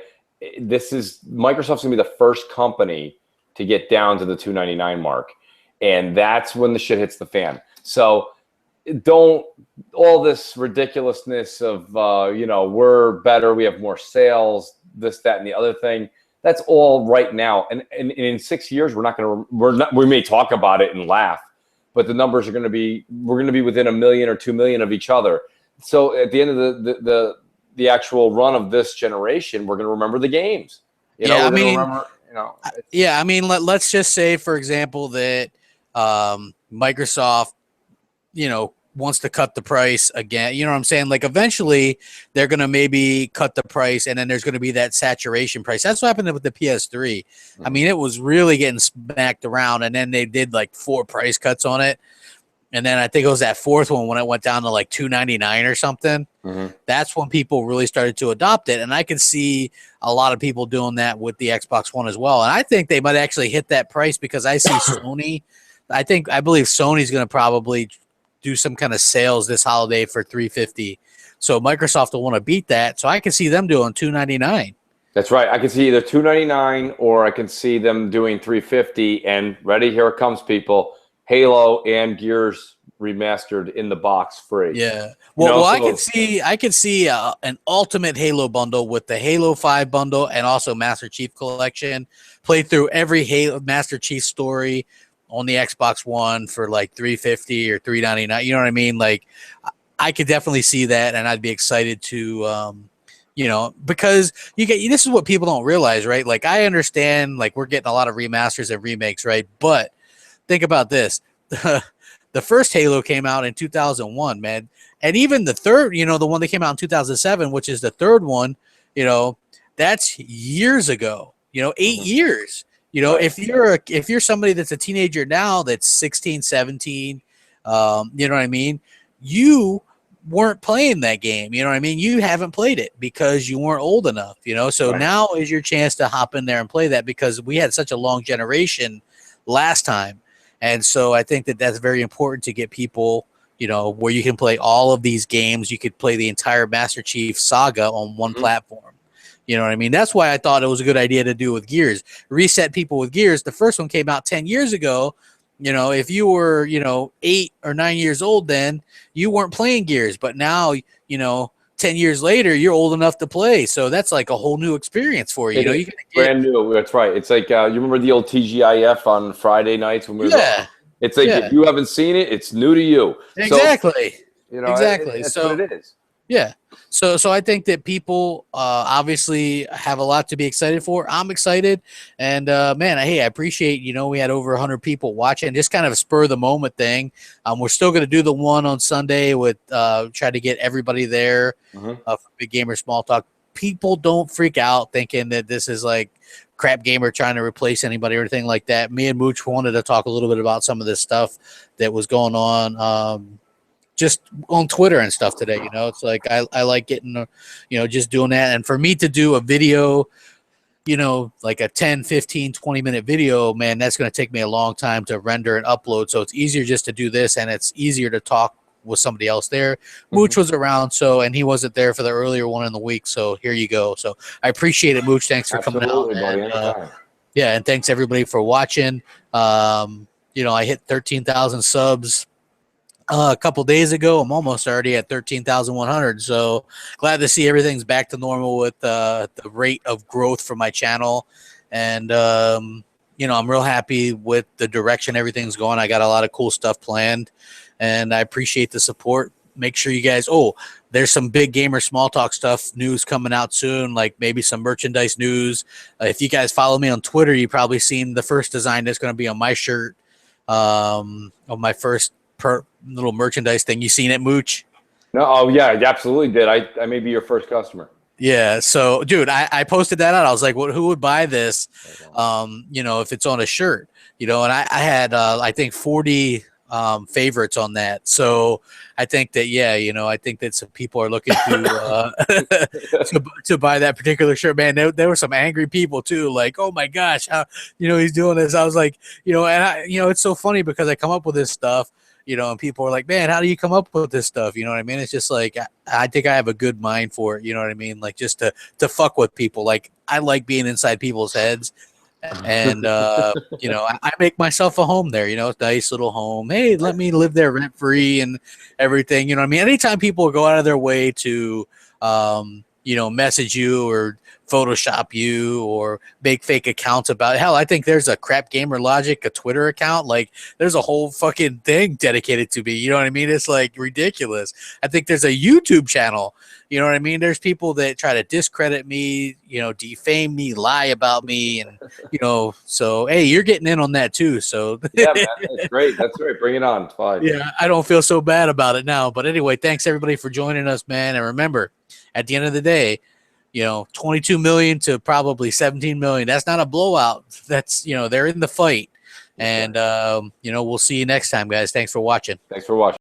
This is, Microsoft's going to be the first company to get down to the $299 mark. And that's when the shit hits the fan. So don't, all this ridiculousness of, you know, we're better, we have more sales, this, that, and the other thing. That's all right now. And in 6 years, we may talk about it and laugh, but the numbers are going to be, we're going to be within 1 million or 2 million of each other. So at the end of the actual run of this generation, we're going to remember the games. You know, I mean, remember, you know, I mean, let's just say, for example, that Microsoft, you know, wants to cut the price again. You know what I'm saying? Like, eventually they're going to maybe cut the price, and then there's going to be that saturation price. That's what happened with the PS3. I mean, it was really getting smacked around, and then they did like 4 price cuts on it. And then I think it was that 4th one when it went down to like $299 or something. That's when people really started to adopt it. And I can see a lot of people doing that with the Xbox One as well. And I think they might actually hit that price because I see Sony. I believe Sony's going to probably do some kind of sales this holiday for $350. So Microsoft will want to beat that. So I can see them doing $299. That's right. I can see either $299 or I can see them doing $350. And ready, here it comes, people. Halo and Gears remastered in the box free. Yeah. Well, I could see an ultimate Halo bundle with the Halo 5 bundle and also Master Chief Collection. Play through every Halo Master Chief story on the Xbox One for like $350 or $399. You know what I mean? Like, I could definitely see that, and I'd be excited to, you know, because this is what people don't realize, right? Like, I understand, like, we're getting a lot of remasters and remakes, right? But think about this. The first Halo came out in 2001, man. And even the third, you know, the one that came out in 2007, which is the third one, you know, that's years ago, you know, 8 years. You know, if you're somebody that's a teenager now that's 16, 17, you know what I mean? You weren't playing that game. You know what I mean? You haven't played it because you weren't old enough, you know? So now is your chance to hop in there and play that because we had such a long generation last time. And so I think that that's very important to get people, you know, where you can play all of these games. You could play the entire Master Chief saga on one platform. You know what I mean? That's why I thought it was a good idea to do with Gears. Reset people with Gears. The first one came out 10 years ago. You know, if you were, you know, 8 or 9 years old then, you weren't playing Gears. But now, you know, 10 years later, you're old enough to play. So that's like a whole new experience for you. You know, you can brand new. That's right. It's like, you remember the old TGIF on Friday nights when we were It's like, if you haven't seen it, it's new to you. Exactly. So, you know, exactly. That's so what it is. Yeah. So I think that people obviously have a lot to be excited for. I'm excited. And, man, hey, I appreciate, you know, we had over 100 people watching. Just kind of a spur of the moment thing. We're still going to do the one on Sunday with try to get everybody there for Big Gamer Small Talk. People don't freak out thinking that this is like Crap Gamer trying to replace anybody or anything like that. Me and Mooch wanted to talk a little bit about some of this stuff that was going on just on Twitter and stuff today. You know, it's like I like getting, you know, just doing that. And for me to do a video, you know, like a 10, 15, 20-minute video, man, that's going to take me a long time to render and upload. So it's easier just to do this, and it's easier to talk with somebody else there. Mooch was around, and he wasn't there for the earlier one in the week. So here you go. So I appreciate it, Mooch. Thanks for coming out. Buddy, Yeah, and thanks everybody for watching. You know, I hit 13,000 subs a couple days ago. I'm almost already at 13,100. So glad to see everything's back to normal with the rate of growth for my channel. And, you know, I'm real happy with the direction everything's going. I got a lot of cool stuff planned, and I appreciate the support. Make sure you guys, there's some big gamer small talk stuff news coming out soon, like maybe some merchandise news. If you guys follow me on Twitter, you probably seen the first design that's going to be on my shirt, of my first little merchandise thing. You seen it, Mooch? No, oh yeah, I absolutely did. I may be your first customer. Yeah. So, dude, I posted that out. I was like, well, who would buy this? You know, if it's on a shirt, you know, and I had, I think 40 favorites on that. So I think that, yeah, you know, I think that some people are looking to to buy that particular shirt, man. There were some angry people too. Like, oh my gosh, how, you know, he's doing this. I was like, you know, and you know, it's so funny because I come up with this stuff, you know, and people are like, man, how do you come up with this stuff? You know what I mean? It's just like, I think I have a good mind for it. You know what I mean? Like just to fuck with people. Like I like being inside people's heads. And you know, I make myself a home there, you know, nice little home. Hey, let me live there rent free and everything. You know what I mean? Anytime people go out of their way to you know, message you or Photoshop you or make fake accounts about it. Hell, I think there's a Crap Gamer Logic, a Twitter account. Like there's a whole fucking thing dedicated to me. You know what I mean? It's like ridiculous. I think there's a YouTube channel. You know what I mean? There's people that try to discredit me, you know, defame me, lie about me. And, you know, so, hey, you're getting in on that too. So yeah, man, that's great. That's great. Bring it on. It's fine. Yeah, I don't feel so bad about it now. But anyway, thanks everybody for joining us, man. And remember, at the end of the day, you know, 22 million to probably 17 million. That's not a blowout. That's, you know, they're in the fight. And, you know, we'll see you next time, guys. Thanks for watching. Thanks for watching.